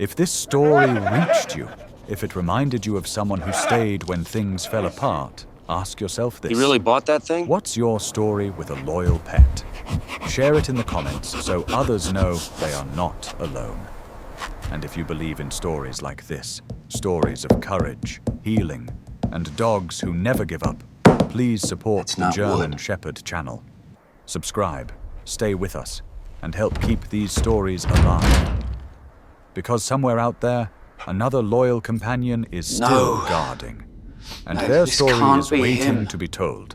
If this story reached you, if it reminded you of someone who stayed when things fell apart, ask yourself this. You really bought that thing? What's your story with a loyal pet? Share it in the comments so others know they are not alone. And if you believe in stories like this, stories of courage, healing, and dogs who never give up, please support the German Shepherd channel. Subscribe, stay with us, and help keep these stories alive. Because somewhere out there, another loyal companion is still guarding. And their story is waiting to be told.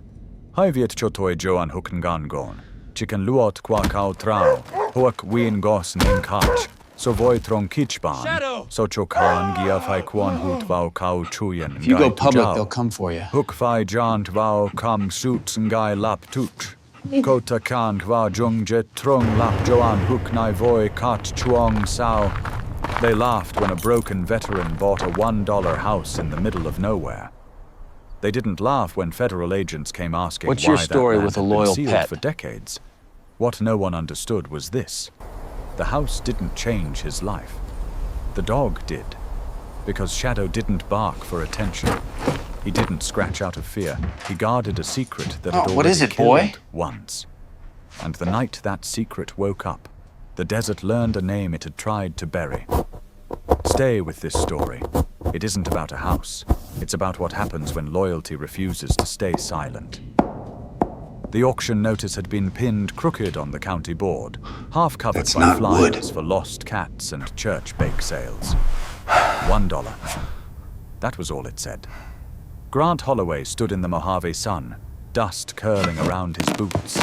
Hai viet chotoi joan hukngan gon. Chicken luot kwa kau trao. Huak wien gos nin kach. So voi trong kichban. So chokan gia fai kwan hut vau kau chuyen. If you go public, they'll come for you. Huk fai jant vau kam suits ngai lap tut. Kota kan kwa jung jet trong lap joan huk nai voi kat chuong sao. They laughed when a broken veteran bought a $1 house in the middle of nowhere. They didn't laugh when federal agents came asking What's your why story that land with a had been loyal sealed pet? for decades. What no one understood was this. The house didn't change his life. The dog did. Because Shadow didn't bark for attention. He didn't scratch out of fear. He guarded a secret that had already killed once. And the night that secret woke up, the desert learned a name it had tried to bury. Stay with this story. It isn't about a house. It's about what happens when loyalty refuses to stay silent. The auction notice had been pinned crooked on the county board, half covered by flyers for lost cats and church bake sales. $1. That was all it said. Grant Holloway stood in the Mojave sun, dust curling around his boots,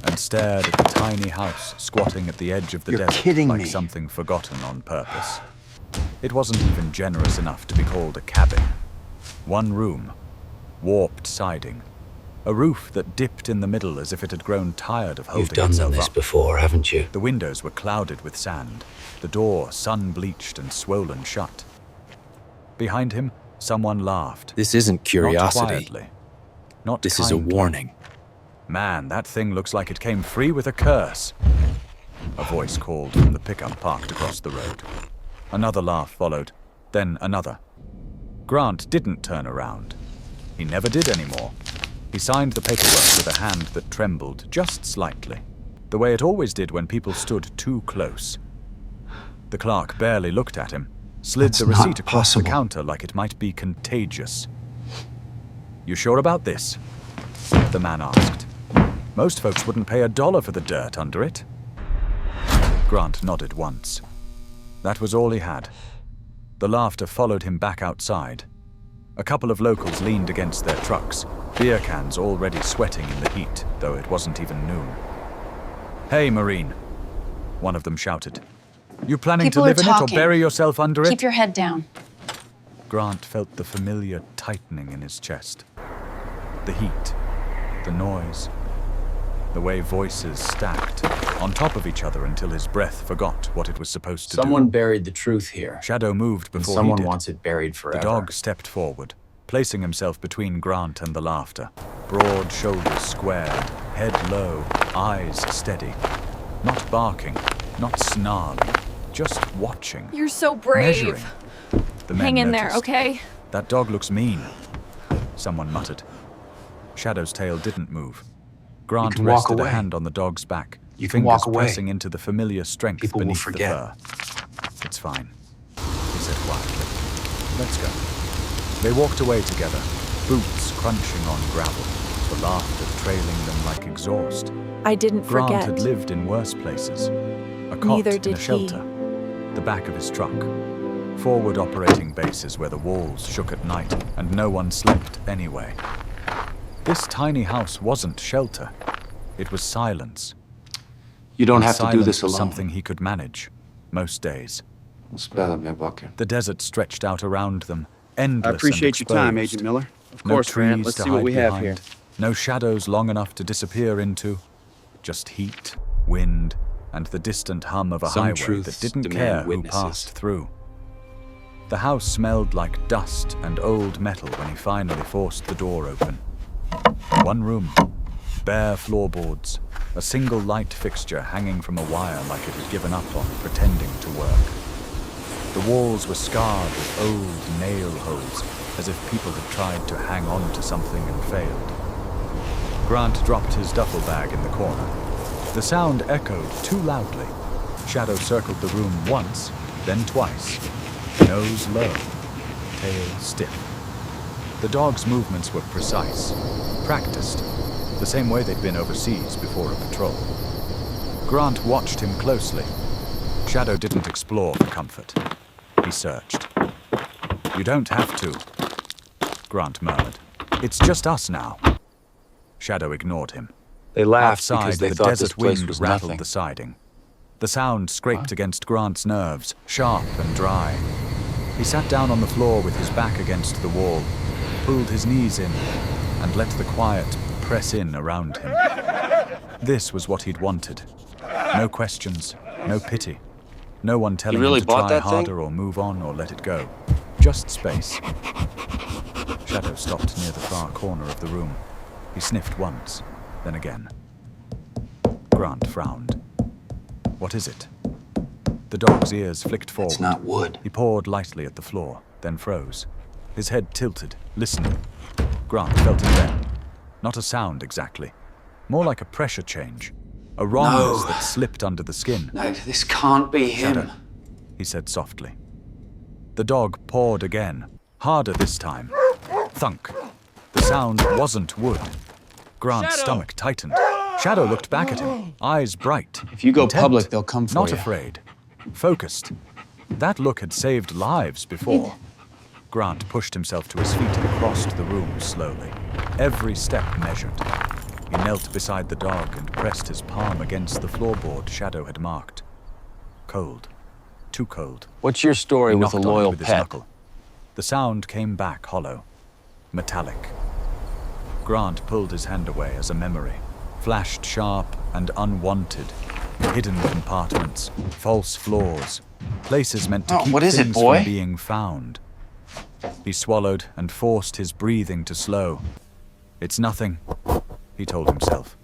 and stared at the tiny house squatting at the edge of the desert like something forgotten on purpose. It wasn't even generous enough to be called a cabin. One room, warped siding, a roof that dipped in the middle as if it had grown tired of holding itself up. You've done this before, haven't you? The windows were clouded with sand, the door sun-bleached and swollen shut. Behind him, someone laughed. This isn't curiosity. Not quietly, not This is a kindly. warning. Man, that thing looks like it came free with a curse. A voice called from the pickup parked across the road. Another laugh followed, then another. Grant didn't turn around. He never did anymore. He signed the paperwork with a hand that trembled just slightly, the way it always did when people stood too close. The clerk barely looked at him, slid the receipt across the counter like it might be contagious. "You sure about this?" the man asked. "Most folks wouldn't pay $1 for the dirt under it." Grant nodded once. That was all he had. The laughter followed him back outside. A couple of locals leaned against their trucks, beer cans already sweating in the heat, though it wasn't even noon. "Hey, Marine," one of them shouted. "You planning to live in it or bury yourself under it?" Keep your head down. Grant felt the familiar tightening in his chest. The heat, the noise, the way voices stacked on top of each other until his breath forgot what it was supposed to do. Someone buried the truth here. Shadow moved before he someone did. wants it buried forever. The dog stepped forward, placing himself between Grant and the laughter. Broad shoulders squared, head low, eyes steady. Not barking, not snarling, just watching. You're so brave. Measuring. The men Hang in there, noticed. okay? "That dog looks mean," someone muttered. Shadow's tail didn't move. Grant rested a hand on the dog's back, fingers pressing into the familiar strength beneath the fur. "It's fine," he said quietly. "Let's go." They walked away together, boots crunching on gravel, the laughter trailing them like exhaust. I didn't Grant forget. had lived in worse places. A cot Neither in did a shelter, the back of his truck, forward operating bases where the walls shook at night and no one slept anyway. This tiny house wasn't shelter. It was silence. You don't And have to do silence this was alone. something he could manage, most days. Spell me, Bucker. The desert stretched out around them, endless I appreciate and your time, exposed. Agent Miller. Of No course, Grant. trees Let's to see what hide we have behind, here. no shadows long enough to disappear into, just heat, wind, and the distant hum of a Some highway truths that didn't demand care who witnesses. passed through. The house smelled like dust and old metal when he finally forced the door open. One room, bare floorboards, a single light fixture hanging from a wire like it had given up on pretending to work. The walls were scarred with old nail holes, as if people had tried to hang on to something and failed. Grant dropped his duffel bag in the corner. The sound echoed too loudly. Shadow circled the room once, then twice. Nose low, tail stiff. The dog's movements were precise, practiced, the same way they'd been overseas before a patrol. Grant watched him closely. Shadow didn't explore for comfort. He searched. "You don't have to," Grant murmured. "It's just us now." Shadow ignored him. They laughed Outside, because they the thought this desert place wind was rattled nothing. the siding. The sound scraped against Grant's nerves, sharp and dry. He sat down on the floor with his back against the wall, pulled his knees in, and let the quiet press in around him. This was what he'd wanted. No questions, no pity. No one telling really him to bought try that thing? harder or move on or let it go. Just space. Shadow stopped near the far corner of the room. He sniffed once, then again. Grant frowned. "What is it?" The dog's ears flicked forward. It's not wood. He pawed lightly at the floor, then froze. His head tilted, listening. Grant felt it then. Not a sound exactly. More like a pressure change. A wrongness that slipped under the skin. No, this can't be him. "Shadow," he said softly. The dog pawed again, harder this time. Thunk. The sound wasn't wood. Grant's stomach tightened. Shadow looked back at him, eyes bright. If you go intent, public, they'll come for not you. afraid. Focused. That look had saved lives before. Grant pushed himself to his feet and crossed the room slowly. Every step measured. He knelt beside the dog and pressed his palm against the floorboard Shadow had marked. Cold. Too cold. What's your story He with a knocked on it loyal with his pet? knuckle. The sound came back hollow, metallic. Grant pulled his hand away as a memory, flashed sharp and unwanted. Hidden compartments, false floors, places meant to keep what is it, things boy? from being found. He swallowed and forced his breathing to slow. "It's nothing," he told himself.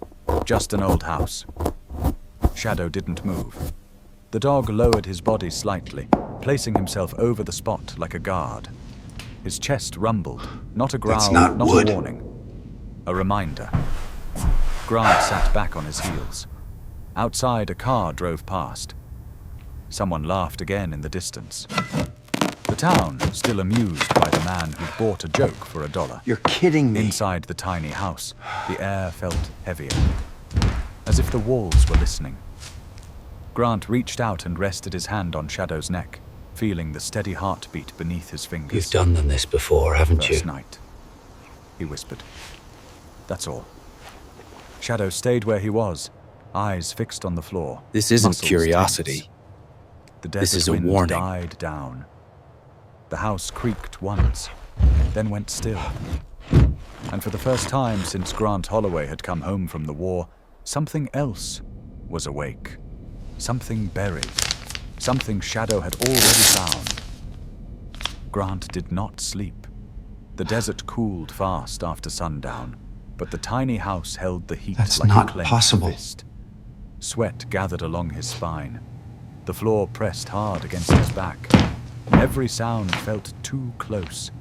"Just an old house." Shadow didn't move. The dog lowered his body slightly, placing himself over the spot like a guard. His chest rumbled, not a growl, not wood. a warning. A reminder. Grant sat back on his heels. Outside, a car drove past. Someone laughed again in the distance. The town, still amused by the man who bought a joke for $1. You're kidding me. Inside the tiny house, the air felt heavier, as if the walls were listening. Grant reached out and rested his hand on Shadow's neck, feeling the steady heartbeat beneath his fingers. You've done them this before, haven't you? First night, he whispered. That's all. Shadow stayed where he was, eyes fixed on the floor. This isn't muscles curiosity. tense. The This desert is a wind warning. died down. The house creaked once, then went still. And for the first time since Grant Holloway had come home from the war, something else was awake. Something buried. Something Shadow had already found. Grant did not sleep. The desert cooled fast after sundown, but the tiny house held the heat That's like not a clenched possible. fist. Sweat gathered along his spine. The floor pressed hard against his back. Every sound felt too close.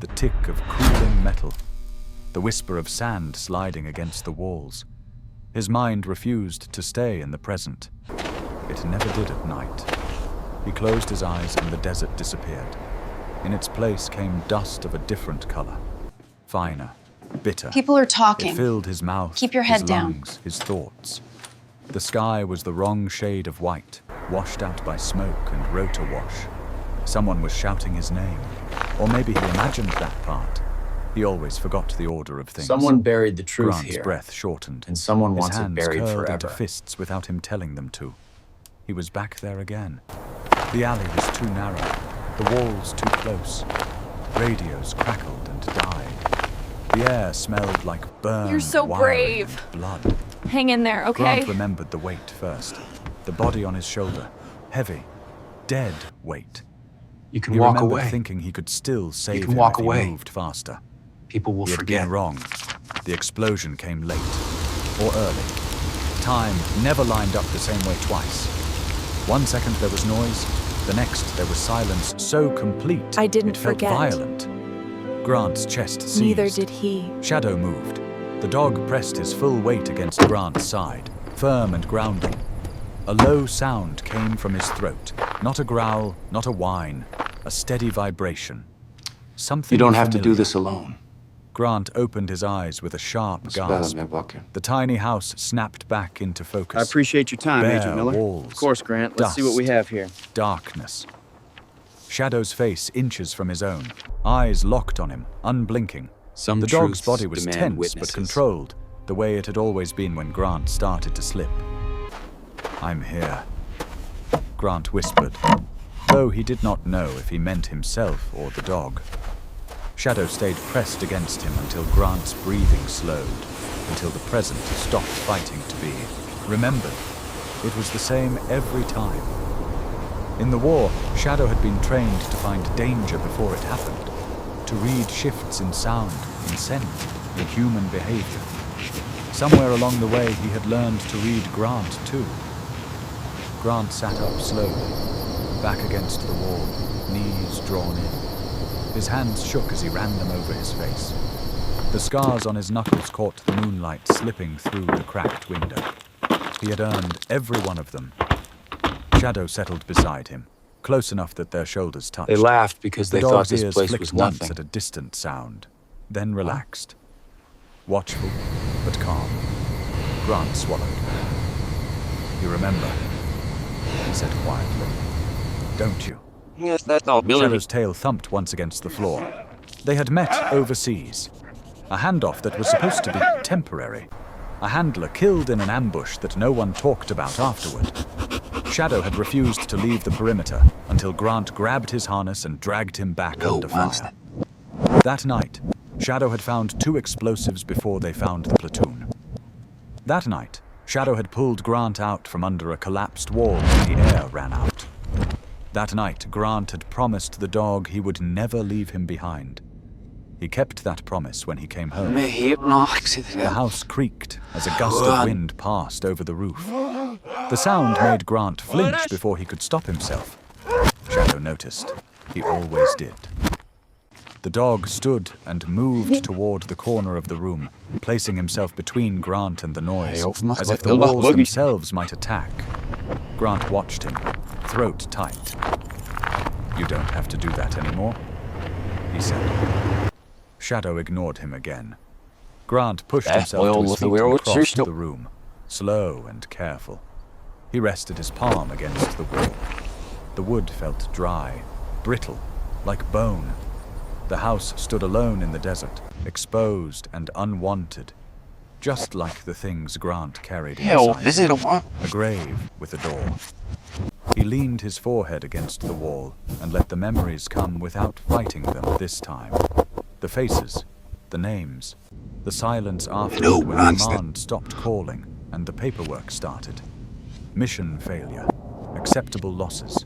The tick of cooling metal. The whisper of sand sliding against the walls. His mind refused to stay in the present. It never did at night. He closed his eyes and the desert disappeared. In its place came dust of a different color. Finer, bitter. People are talking. It filled his mouth, Keep your head his down. lungs, his thoughts. The sky was the wrong shade of white, washed out by smoke and rotor wash. Someone was shouting his name. Or maybe he imagined that part. He always forgot the order of things. Someone buried the truth Grant's here. breath shortened. And someone His wants it hands buried curled forever. into fists without him telling them to. He was back there again. The alley was too narrow, the walls too close. Radios crackled and died. The air smelled like burned You're so wiring brave. and blood. Hang in there, okay? Grant remembered the weight first. The body on his shoulder. Heavy. Dead weight. You can He walk remembered away. thinking he could still save can him walk if away. he moved faster. People will He had forget. been wrong. The explosion came late. Or early. Time never lined up the same way twice. 1 second there was noise, The next, there was silence so complete I didn't it felt forget. violent. Grant's chest seized. Neither did he. Shadow moved. The dog pressed his full weight against Grant's side, firm and grounding. A low sound came from his throat. Not a growl, not a whine, a steady vibration. Something You don't have to familiar. do this alone. Grant opened his eyes with a sharp gasp. The tiny house snapped back into focus. I appreciate your time, Bare Agent Miller. walls, Of course, Grant. Let's see what we dust. have here. Darkness. Shadow's face inches from his own, eyes locked on him, unblinking. Some The dog's truths body was demand tense witnesses. but controlled, the way it had always been when Grant started to slip. "I'm here," Grant whispered, though he did not know if he meant himself or the dog. Shadow stayed pressed against him until Grant's breathing slowed, until the present stopped fighting to be. Remembered, it was the same every time. In the war, Shadow had been trained to find danger before it happened, to read shifts in sound, in scent, in human behavior. Somewhere along the way, he had learned to read Grant, too. Grant sat up slowly, back against the wall, knees drawn in. His hands shook as he ran them over his face. The scars on his knuckles caught the moonlight slipping through the cracked window. He had earned every one of them. Shadow settled beside him, close enough that their shoulders touched. They laughed because The they thought dog's this ears place flicked was once nothing. at a distant sound, then relaxed. Watchful, but calm. Grant swallowed. "You remember," he said quietly. "Don't you?" Yes, that's all, Miller. Shadow's tail thumped once against the floor. They had met overseas. A handoff that was supposed to be temporary. A handler killed in an ambush that no one talked about afterward. Shadow had refused to leave the perimeter until Grant grabbed his harness and dragged him back under fire. That night, Shadow had found 2 explosives before they found the platoon. That night, Shadow had pulled Grant out from under a collapsed wall when the air ran out. That night, Grant had promised the dog he would never leave him behind. He kept that promise when he came home. The house creaked as a gust of wind passed over the roof. The sound made Grant flinch before he could stop himself. Shadow noticed. He always did. The dog stood and moved toward the corner of the room, placing himself between Grant and the noise, as if the walls themselves might attack. Grant watched him, throat tight. "You don't have to do that anymore," he said. Shadow ignored him again. Grant pushed himself to his feet and crossed the room, slow and careful. He rested his palm against the wall. The wood felt dry, brittle, like bone. The house stood alone in the desert, exposed and unwanted, just like the things Grant carried inside him. A grave with a door. He leaned his forehead against the wall and let the memories come without fighting them this time. The faces, the names, the silence afterward when command stopped calling and the paperwork started. Mission failure, acceptable losses,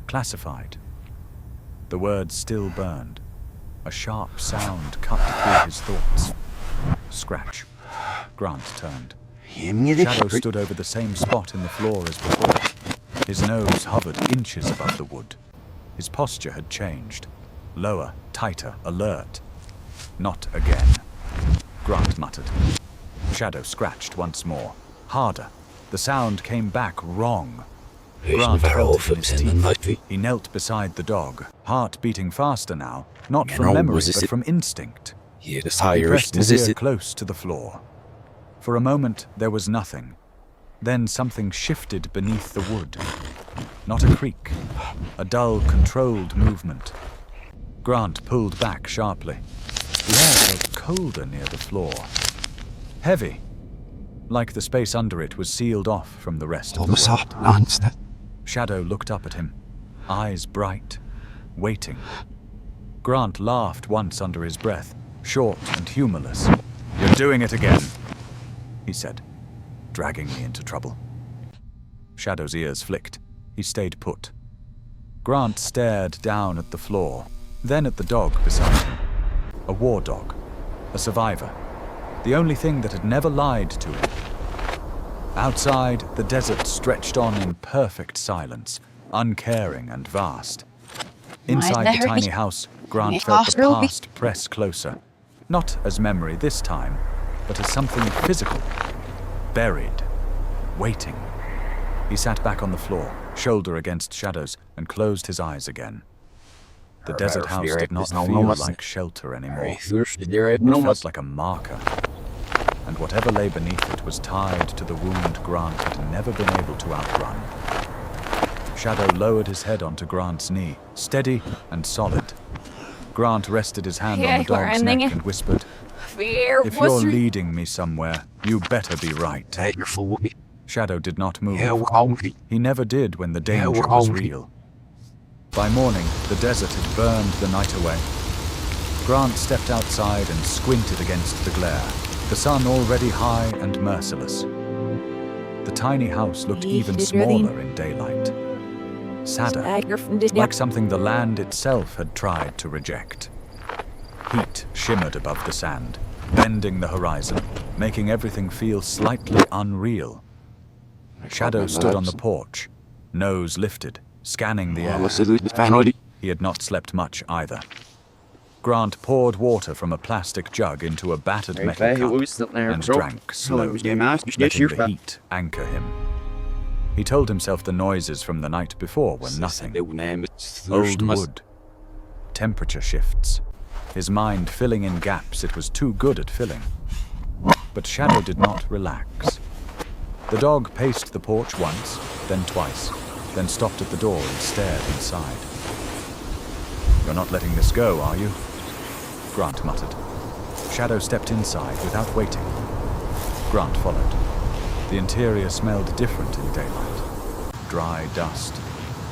classified. The words still burned. A sharp sound cut through his thoughts. Scratch. Grant turned. Shadow stood over the same spot in the floor as before. His nose hovered inches above the wood. His posture had changed. Lower, tighter, alert. "Not again," Grant muttered. Shadow scratched once more. Harder. The sound came back wrong. Grant felt it in his teeth. He knelt beside the dog, heart beating faster now, not from memory but from instinct. He pressed his ear close to the floor. For a moment there was nothing. Then something shifted beneath the wood. Not a creak. A dull, controlled movement. Grant pulled back sharply. The air felt colder near the floor. Heavy. Like the space under it was sealed off from the rest of the world. Shadow looked up at him, eyes bright, waiting. Grant laughed once under his breath, short and humorless. "You're doing it again," he said, dragging me into trouble. Shadow's ears flicked. He stayed put. Grant stared down at the floor, then at the dog beside him. A war dog, a survivor, the only thing that had never lied to him. Outside, the desert stretched on in perfect silence, uncaring and vast. Inside the Mary. tiny house, Grant My felt the house, Ruby. past press closer. Not as memory this time, but as something physical. Buried. Waiting. He sat back on the floor, shoulder against Shadow's, and closed his eyes again. The desert house did not feel like shelter anymore. It felt like a marker. And whatever lay beneath it was tied to the wound Grant had never been able to outrun. Shadow lowered his head onto Grant's knee, steady and solid. Grant rested his hand on the dog's neck and whispered, "If you're leading me somewhere, you better be right." Shadow did not move. He never did when the danger was real. By morning, the desert had burned the night away. Grant stepped outside and squinted against the glare, the sun already high and merciless. The tiny house looked even smaller in daylight. Sadder, like something the land itself had tried to reject. Heat shimmered above the sand, bending the horizon, making everything feel slightly unreal. Shadow stood on the porch, nose lifted, scanning the air. He had not slept much either. Grant poured water from a plastic jug into a battered metal cup and drank slowly, letting the heat anchor him. He told himself the noises from the night before were nothing. Old wood. Temperature shifts. His mind filling in gaps it was too good at filling. But Shadow did not relax. The dog paced the porch once, then twice, then stopped at the door and stared inside. "You're not letting this go, are you?" Grant muttered. Shadow stepped inside without waiting. Grant followed. The interior smelled different in daylight. Dry dust.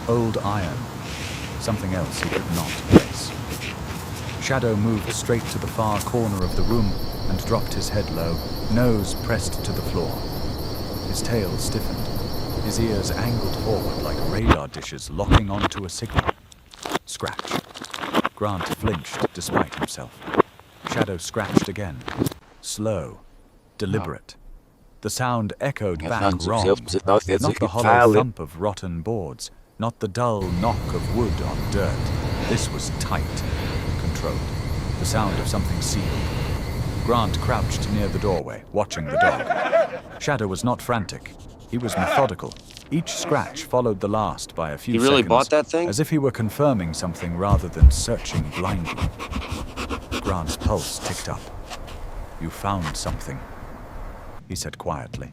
Old iron. Something else he could not place. Shadow moved straight to the far corner of the room and dropped his head low, nose pressed to the floor. His tail stiffened. His ears angled forward like radar dishes locking onto a signal. Scratch. Grant flinched despite himself. Shadow scratched again. Slow. Deliberate. The sound echoed back wrong. Not the hollow thump of rotten boards. Not the dull knock of wood on dirt. This was tight. Controlled. The sound of something sealed. Grant crouched near the doorway, watching the dog. Shadow was not frantic. He was methodical. Each scratch followed the last by a few seconds. He really bought that thing? As if he were confirming something rather than searching blindly. Grant's pulse ticked up. "You found something," he said quietly.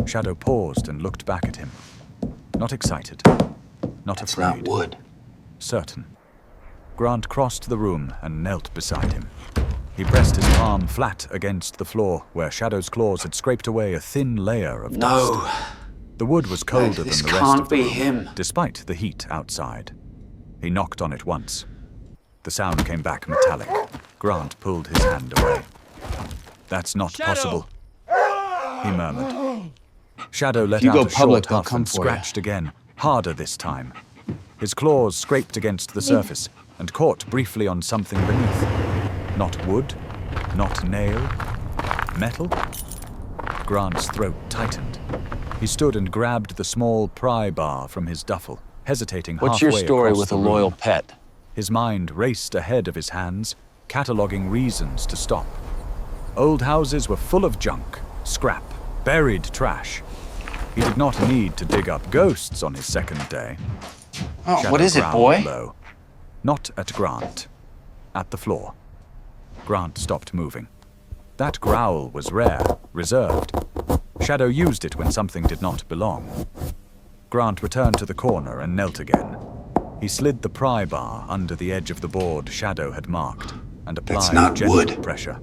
Shadow paused and looked back at him. Not excited. Not It's afraid. not wood. Certain. Grant crossed the room and knelt beside him. He pressed his palm flat against the floor where Shadow's claws had scraped away a thin layer of dust. No. The wood was colder than This the rest can't of the be room, him. despite the heat outside. He knocked on it once. The sound came back metallic. Grant pulled his hand away. "That's not possible," he murmured. Shadow let you out go a public, short they'll huff come and for you. scratched again, harder this time. His claws scraped against the surface and caught briefly on something beneath. Not wood, not nail, metal. Grant's throat tightened. He stood and grabbed the small pry bar from his duffel, hesitating halfway What's your story across with the a loyal room. pet? His mind raced ahead of his hands, cataloging reasons to stop. Old houses were full of junk, scrap, buried trash. He did not need to dig up ghosts on his second day. Oh, Shadow what is it, growled boy? low. Not at Grant. At the floor. Grant stopped moving. That growl was rare, reserved. Shadow used it when something did not belong. Grant returned to the corner and knelt again. He slid the pry bar under the edge of the board Shadow had marked and That's applied not gentle wood. pressure.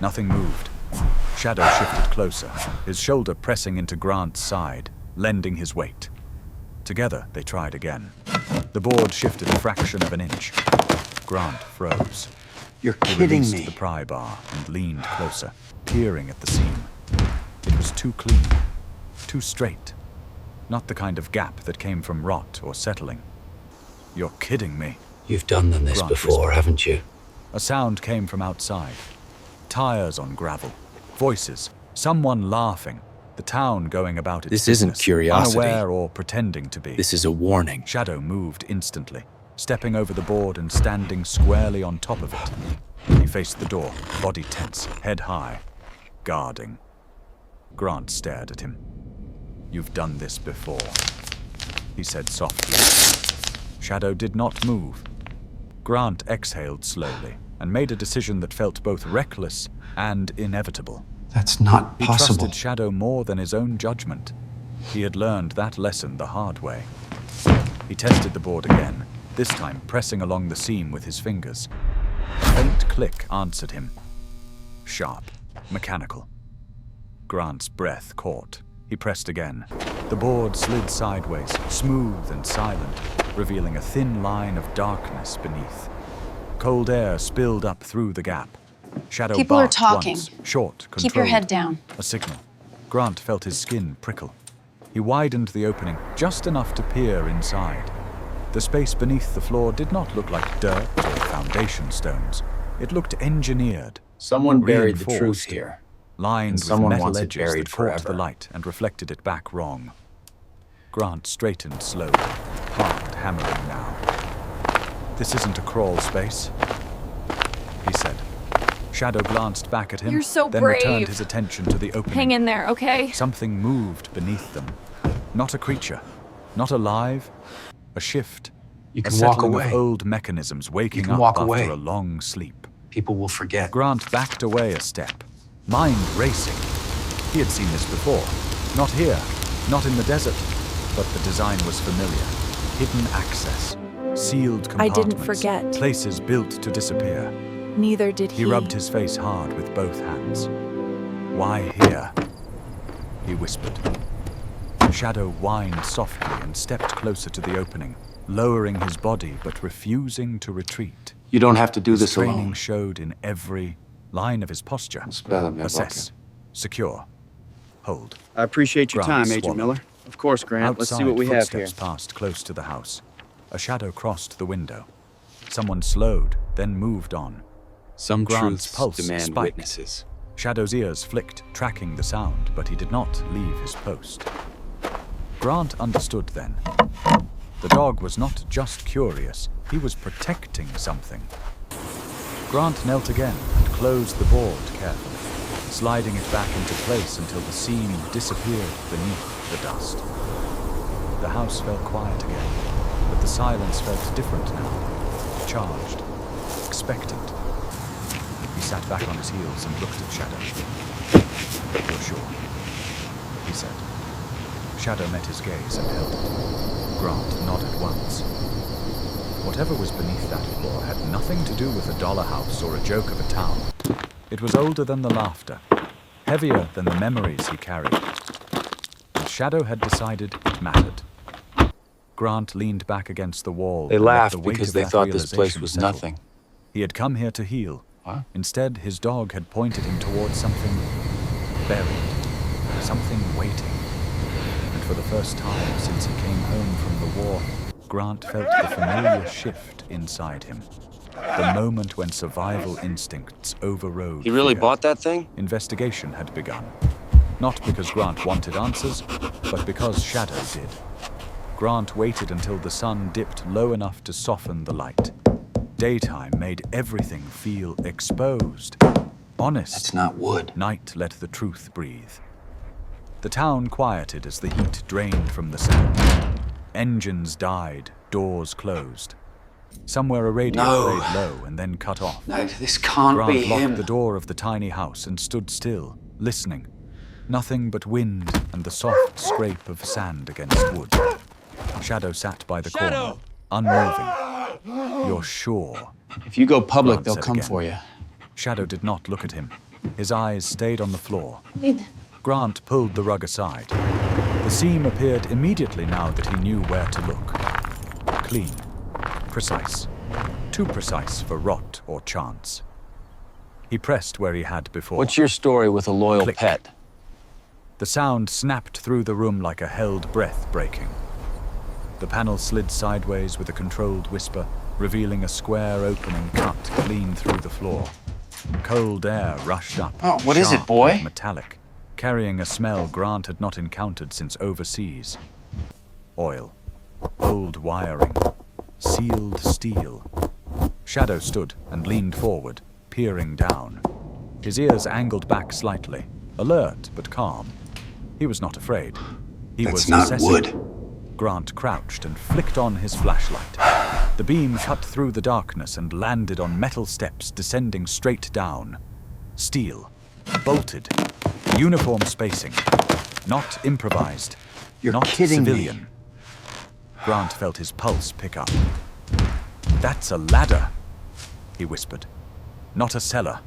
Nothing moved. Shadow shifted closer, his shoulder pressing into Grant's side, lending his weight. Together, they tried again. The board shifted a fraction of an inch. Grant froze. You're He kidding released me. the pry bar and leaned closer, peering at the seam. It was too clean, too straight. Not the kind of gap that came from rot or settling. "You're kidding me." You've done this Grant before, whispered. haven't you? A sound came from outside. Tires on gravel. Voices. Someone laughing. The town going about its This isn't business, curiosity. unaware or pretending to be. This is a warning. Shadow moved instantly, stepping over the board and standing squarely on top of it. He faced the door, body tense, head high, guarding. Grant stared at him. "You've done this before," he said softly. Shadow did not move. Grant exhaled slowly and made a decision that felt both reckless and inevitable. That's not He possible. trusted Shadow more than his own judgment. He had learned that lesson the hard way. He tested the board again, this time pressing along the seam with his fingers. A faint click answered him. Sharp, mechanical. Grant's breath caught. He pressed again. The board slid sideways, smooth and silent, revealing a thin line of darkness beneath. Cold air spilled up through the gap. Shadow People are barked talking. once, short, controlled. Keep your head down. A signal. Grant felt his skin prickle. He widened the opening just enough to peer inside. The space beneath the floor did not look like dirt or foundation stones. It looked engineered, Someone buried the truth reinforced, here. lined with someone metal wants it edges buried that caught the forever. light and reflected it back wrong. Grant straightened slowly, heart hammering now. "This isn't a crawl space," he said. Shadow glanced back at him, You're so then returned brave. his attention to the opening. Hang in there, okay? Something moved beneath them. Not a creature, not alive, a shift. You A can walk settling away. of old mechanisms waking can up walk after away. a long sleep. People will forget. Grant backed away a step, mind racing. He had seen this before. Not here, not in the desert, but the design was familiar. Hidden access, sealed I compartments, didn't forget. places built to disappear. Neither did he. He rubbed his face hard with both hands. "Why here?" he whispered. Shadow whined softly and stepped closer to the opening, lowering his body but refusing to retreat. You don't have to do His this training alone. showed in every line of his posture. Assess, secure, hold. I appreciate your Grant time, Agent swallowed. Miller. Of course, Grant. Let's see Outside, what we have here. footsteps passed close to the house. A shadow crossed the window. Someone slowed, then moved on. Some Grant's truths pulse demand spiked. witnesses. Shadow's ears flicked, tracking the sound, but he did not leave his post. Grant understood then. The dog was not just curious, he was protecting something. Grant knelt again and closed the board carefully, sliding it back into place until the seam disappeared beneath the dust. The house fell quiet again, but the silence felt different now, charged, expectant. He sat back on his heels and looked at Shadow. "You're sure?" he said. Shadow met his gaze and held it. Grant nodded once. Whatever was beneath that floor had nothing to do with a dollar house or a joke of a town. It was older than the laughter, heavier than the memories he carried. And Shadow had decided it mattered. Grant leaned back against the wall. They and let laughed the weight because of they that thought this place realization was settle. nothing. He had come here to heal. What? Instead, his dog had pointed him towards something buried, something waiting. And for the first time since he came home from the war, Grant felt the familiar shift inside him. The moment when survival instincts overrode He really fear. bought that thing? Investigation had begun. Not because Grant wanted answers, but because Shadow did. Grant waited until the sun dipped low enough to soften the light. Daytime made everything feel exposed, honest. It's not wood. Night let the truth breathe. The town quieted as the heat drained from the sound. Engines died, doors closed. Somewhere a radio No. played low and then cut off. No, this can't Grant be locked him. the door of the tiny house and stood still, listening. Nothing but wind and the soft scrape of sand against wood. Shadow sat by the corner, unmoving. "You're sure?" If you go public, Grant they'll said come again. for you. Shadow did not look at him. His eyes stayed on the floor. Grant pulled the rug aside. The seam appeared immediately now that he knew where to look. Clean. Precise. Too precise for rot or chance. He pressed where he had before. What's your story with a loyal Click. pet? The sound snapped through the room like a held breath breaking. The panel slid sideways with a controlled whisper, revealing a square opening cut clean through the floor. Cold air rushed up. Oh, what is it, sharp boy? and metallic, carrying a smell Grant had not encountered since overseas. Oil, old wiring, sealed steel. Shadow stood and leaned forward, peering down. His ears angled back slightly, alert but calm. He was not afraid. He That's was not assessing. wood. Grant crouched and flicked on his flashlight. The beam cut through the darkness and landed on metal steps descending straight down. Steel, bolted, uniform spacing, not improvised, You're not kidding me. civilian. Grant felt his pulse pick up. "That's a ladder," he whispered. "Not a cellar."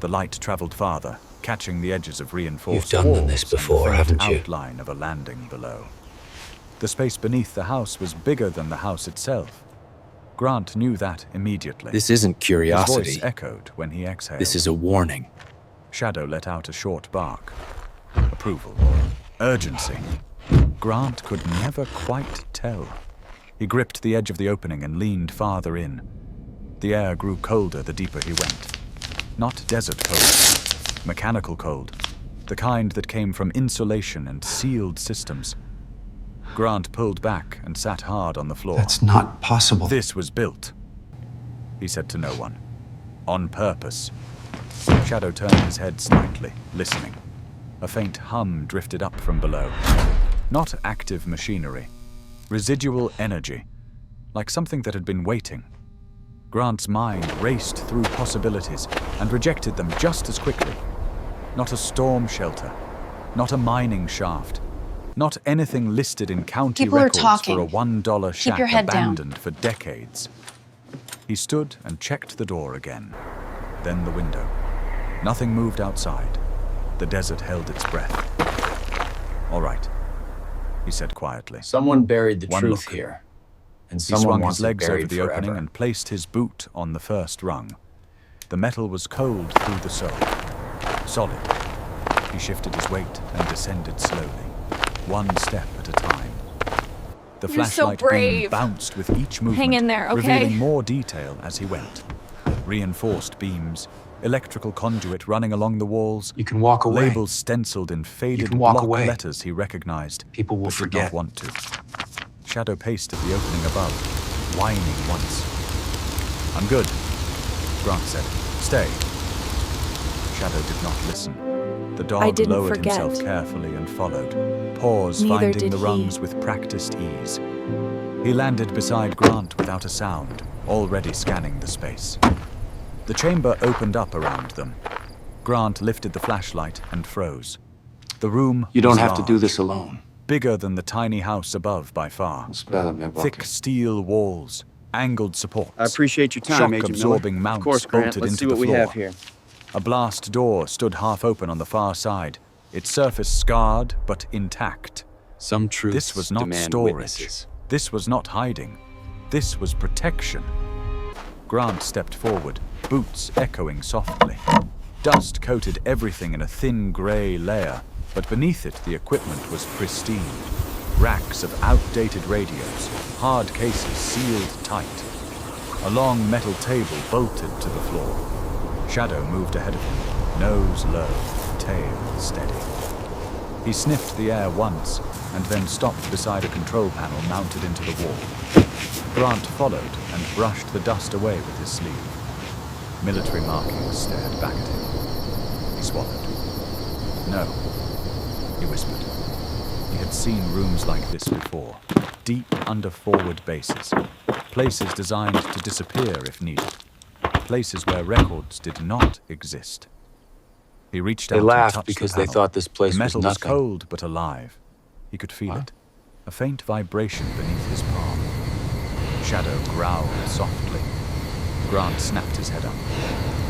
The light traveled farther, catching the edges of reinforced You've done this walls and before, the faint haven't you? outline of a landing below. The space beneath the house was bigger than the house itself. Grant knew that immediately. This isn't His curiosity. voice echoed when he exhaled. This is a warning. Shadow let out a short bark. Approval or urgency. Grant could never quite tell. He gripped the edge of the opening and leaned farther in. The air grew colder the deeper he went. Not desert cold, mechanical cold, the kind that came from insulation and sealed systems. Grant pulled back and sat hard on the floor. That's not possible. "This was built," he said to no one. "On purpose." Shadow turned his head slightly, listening. A faint hum drifted up from below. Not active machinery. Residual energy. Like something that had been waiting. Grant's mind raced through possibilities and rejected them just as quickly. Not a storm shelter. Not a mining shaft. Not anything listed in county People are records talking. for a $1 shack your head down. abandoned for decades. He stood and checked the door again. Then the window. Nothing moved outside. The desert held its breath. "All right," he said quietly. Someone buried the One truth look. here. And He someone swung wants his it legs over buried the forever. opening and placed his boot on the first rung. The metal was cold through the sole. Solid. He shifted his weight and descended slowly, one step at a time. The You're so flashlight beam brave. bounced with each movement, Hang in there, okay? revealing more detail as he went. Reinforced beams, electrical conduit running along the walls, You can walk away. labels stenciled in faded can walk block away. letters he recognized, People will but did forget. not want to. Shadow paced at the opening above, whining once. "I'm good," Grant said. "Stay." Shadow did not listen. The I dog didn't lowered forget. himself carefully and followed, paws Neither finding did the he. rungs with practiced ease. He landed beside Grant without a sound, already scanning the space. The chamber opened up around them. Grant lifted the flashlight and froze. The room You don't was have to do large, this alone. bigger than the tiny house above by far. Thick steel walls, angled supports. I appreciate your time, Agent Miller. Shock-absorbing Of mounts course, Grant. bolted Let's into see the what we floor. have here. A blast door stood half open on the far side, its surface scarred but intact. Some truths This was not demand storage. witnesses. This was not hiding. This was protection. Grant stepped forward, boots echoing softly. Dust coated everything in a thin gray layer, but beneath it the equipment was pristine. Racks of outdated radios, hard cases sealed tight. A long metal table bolted to the floor. Shadow moved ahead of him, nose low, tail steady. He sniffed the air once, and then stopped beside a control panel mounted into the wall. Grant followed and brushed the dust away with his sleeve. Military markings stared back at him. He swallowed. "No," he whispered. He had seen rooms like this before, deep under forward bases, places designed to disappear if needed, places where records did not exist. He reached out They and laughed touched because the they panel. thought this place The was metal was nothing. cold but alive. He could feel it. A faint vibration beneath his palm. Shadow growled softly. Grant snapped his head up.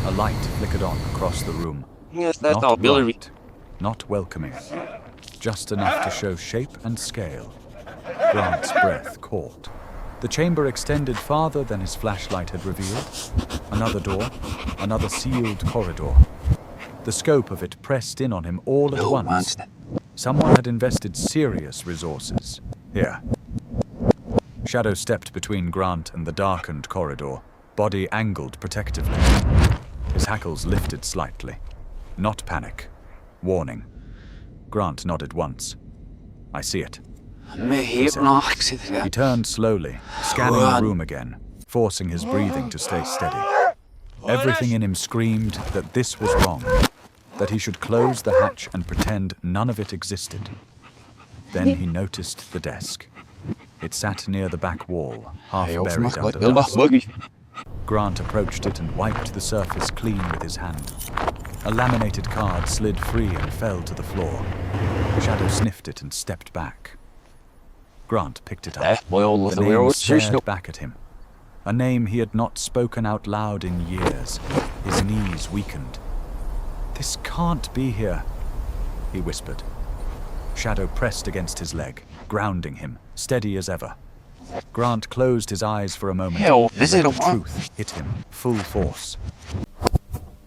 A light flickered on across the room. Yes, Not bright, not welcoming. Just enough to show shape and scale. Grant's breath caught. The chamber extended farther than his flashlight had revealed. Another door, another sealed corridor. The scope of it pressed in on him all at No once. one's- Someone had invested serious resources. Here. Shadow stepped between Grant and the darkened corridor, body angled protectively. His hackles lifted slightly. Not panic. warning. Grant nodded once. I see it. He He turned slowly, scanning the room again, forcing his breathing to stay steady. Everything in him screamed that this was wrong, that he should close the hatch and pretend none of it existed. Then he noticed the desk. It sat near the back wall, half buried under dust. Grant approached it and wiped the surface clean with his hand. A laminated card slid free and fell to the floor. Shadow sniffed it and stepped back. Grant picked it up. The name stared back at him. A name he had not spoken out loud in years. His knees weakened. "This can't be here," he whispered. Shadow pressed against his leg, grounding him, steady as ever. Grant closed his eyes for a moment. The truth hit him, full force.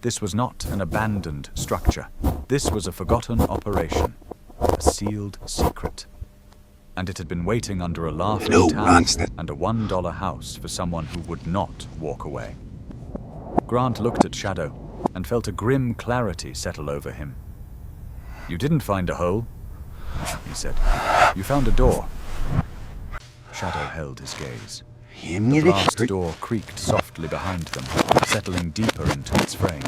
This was not an abandoned structure. This was a forgotten operation, a sealed secret. And it had been waiting under a laughing town and a $1 house for someone who would not walk away. Grant looked at Shadow and felt a grim clarity settle over him. "You didn't find a hole," he said. "You found a door." Shadow held his gaze. The brass door creaked softly behind them, settling deeper into its frame.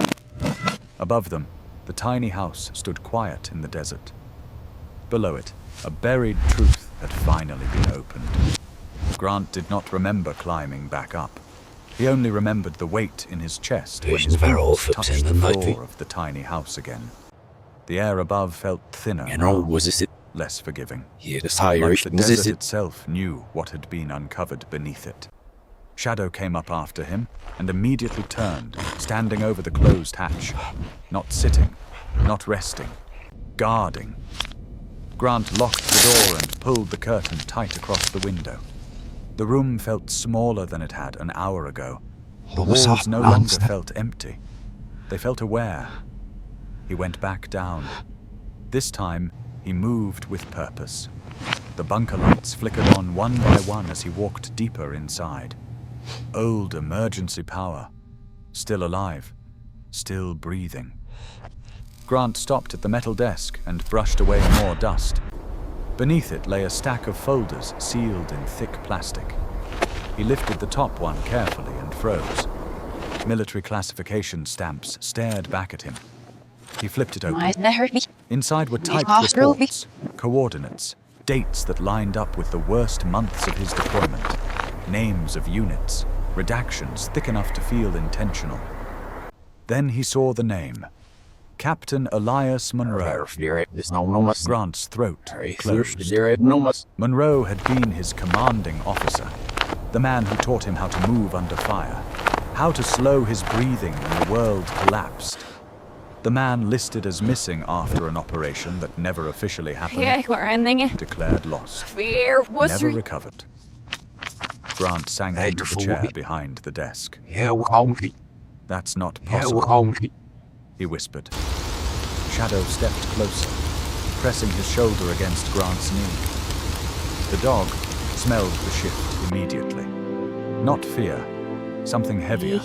Above them, the tiny house stood quiet in the desert. Below it, a buried truth had finally been opened. Grant did not remember climbing back up. He only remembered the weight in his chest when his boots touched the floor of the tiny house again. The air above felt thinner, less forgiving. Like the desert itself knew what had been uncovered beneath it. Shadow came up after him and immediately turned, standing over the closed hatch. Not sitting, not resting, guarding. Grant locked the door and pulled the curtain tight across the window. The room felt smaller than it had an hour ago. The walls no longer felt empty. They felt aware. He went back down. This time, he moved with purpose. The bunker lights flickered on one by one as he walked deeper inside. Old emergency power. Still alive. Still breathing. Grant stopped at the metal desk and brushed away more dust. Beneath it lay a stack of folders sealed in thick plastic. He lifted the top one carefully and froze. Military classification stamps stared back at him. He flipped it open. Inside were typed reports, coordinates, dates that lined up with the worst months of his deployment, names of units, redactions thick enough to feel intentional. Then he saw the name. Captain Elias Monroe. Grant's throat closed. Monroe had been his commanding officer, the man who taught him how to move under fire, how to slow his breathing when the world collapsed. The man listed as missing after an operation that never officially happened, declared lost, never recovered. Grant sank into the chair behind the desk. "That's not possible," he whispered. Shadow stepped closer, pressing his shoulder against Grant's knee. The dog smelled the shift immediately. Not fear, something heavier.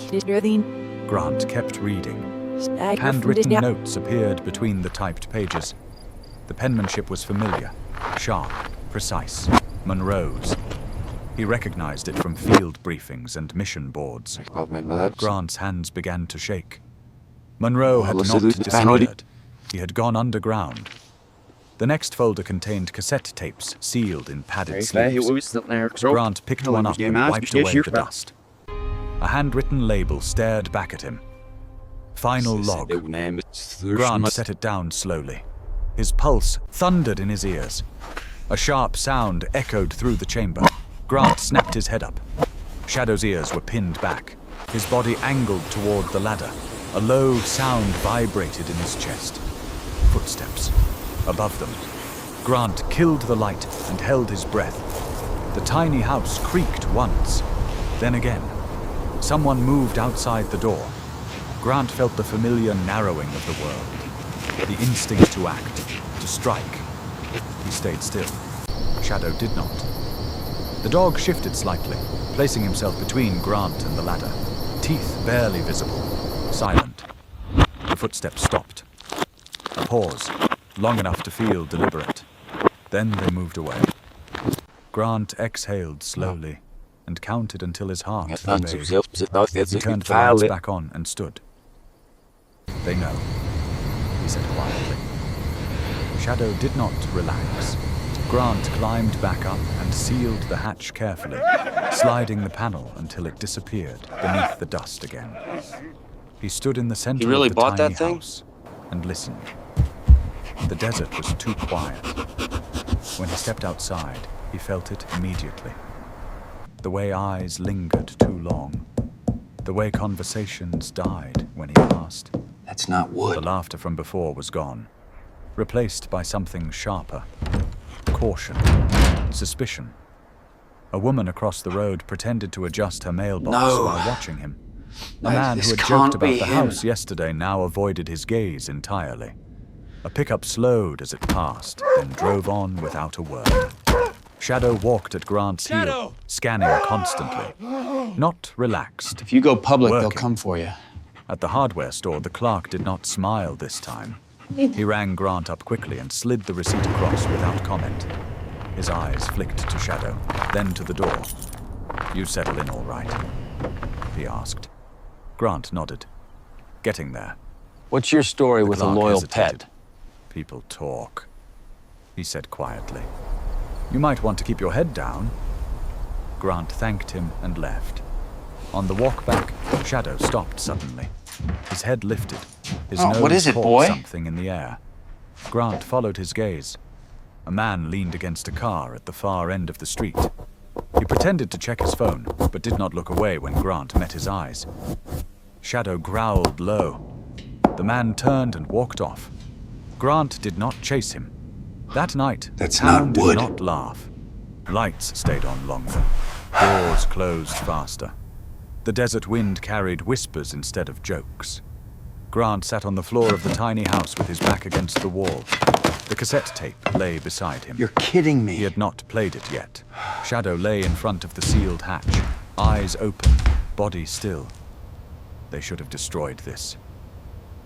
Grant kept reading. Handwritten notes appeared between the typed pages. The penmanship was familiar, sharp, precise, Monroe's. He recognized it from field briefings and mission boards. Grant's hands began to shake. Monroe had not disappeared. He had gone underground. The next folder contained cassette tapes sealed in padded sleeves. Grant picked one up and wiped away the dust. A handwritten label stared back at him. Final log. Grant set it down slowly. His pulse thundered in his ears. A sharp sound echoed through the chamber. Grant snapped his head up. Shadow's ears were pinned back. His body angled toward the ladder. A low sound vibrated in his chest. Footsteps. Above them. Grant killed the light and held his breath. The tiny house creaked once. Then again. Someone moved outside the door. Grant felt the familiar narrowing of the world. The instinct to act, to strike. He stayed still. Shadow did not. The dog shifted slightly, placing himself between Grant and the ladder. Teeth barely visible. Silent. The footsteps stopped. A pause, long enough to feel deliberate. Then they moved away. Grant exhaled slowly and counted until his heart obeyed. He turned the lights back on and stood. They know, he said quietly. Shadow did not relax. Grant climbed back up and sealed the hatch carefully, sliding the panel until it disappeared beneath the dust again. He stood in the center You really of the bought tiny that thing? house and listened. The desert was too quiet. When he stepped outside, he felt it immediately. The way eyes lingered too long. The way conversations died when he asked. That's not The wood. laughter from before was gone, replaced by something sharper. Caution, suspicion. A woman across the road pretended to adjust her mailbox No. while watching him. A No, man this who had can't joked about be the him. house yesterday now avoided his gaze entirely. A pickup slowed as it passed, then drove on without a word. Shadow walked at Grant's heel, scanning constantly. Not relaxed. If you go public, they'll Working. come for you. At the hardware store, the clerk did not smile this time. He rang Grant up quickly and slid the receipt across without comment. His eyes flicked to Shadow, then to the door. "You settle in all right?" he asked. Grant nodded. "Getting there." What's your story The with a clerk loyal hesitated. pet? "People talk," he said quietly. "You might want to keep your head down." Grant thanked him and left. On the walk back, Shadow stopped suddenly. His head lifted. His Oh, nose what is it, caught boy? something in the air. Grant followed his gaze. A man leaned against a car at the far end of the street. He pretended to check his phone, but did not look away when Grant met his eyes. Shadow growled low. The man turned and walked off. Grant did not chase him. That night, That's town not wood. did not laugh. Lights stayed on longer. Doors closed faster. The desert wind carried whispers instead of jokes. Grant sat on the floor of the tiny house with his back against the wall. The cassette tape lay beside him. You're kidding He me. had not played it yet. Shadow lay in front of the sealed hatch, eyes open, body still. They should have destroyed this.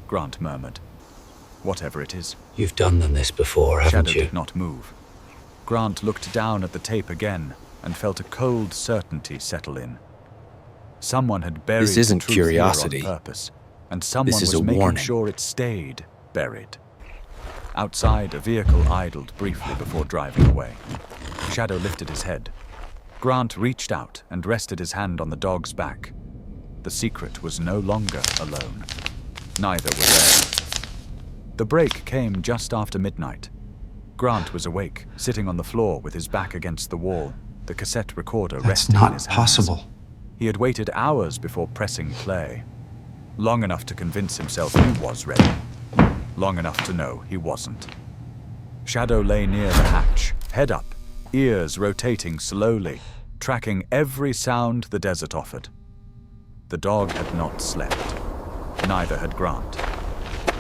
Grant murmured. "Whatever it is." You've done this before, haven't Shadow you? did not move. Grant looked down at the tape again and felt a cold certainty settle in. Someone had buried This isn't the truth here curiosity. on purpose, and someone This is was a making warning. sure it stayed buried. Outside, a vehicle idled briefly before driving away. Shadow lifted his head. Grant reached out and rested his hand on the dog's back. The secret was no longer alone. Neither were they. The break came just after midnight. Grant was awake, sitting on the floor with his back against the wall, the cassette recorder That's resting in not his hands. possible. He had waited hours before pressing play. Long enough to convince himself he was ready. Long enough to know he wasn't. Shadow lay near the hatch, head up, ears rotating slowly, tracking every sound the desert offered. The dog had not slept. Neither had Grant.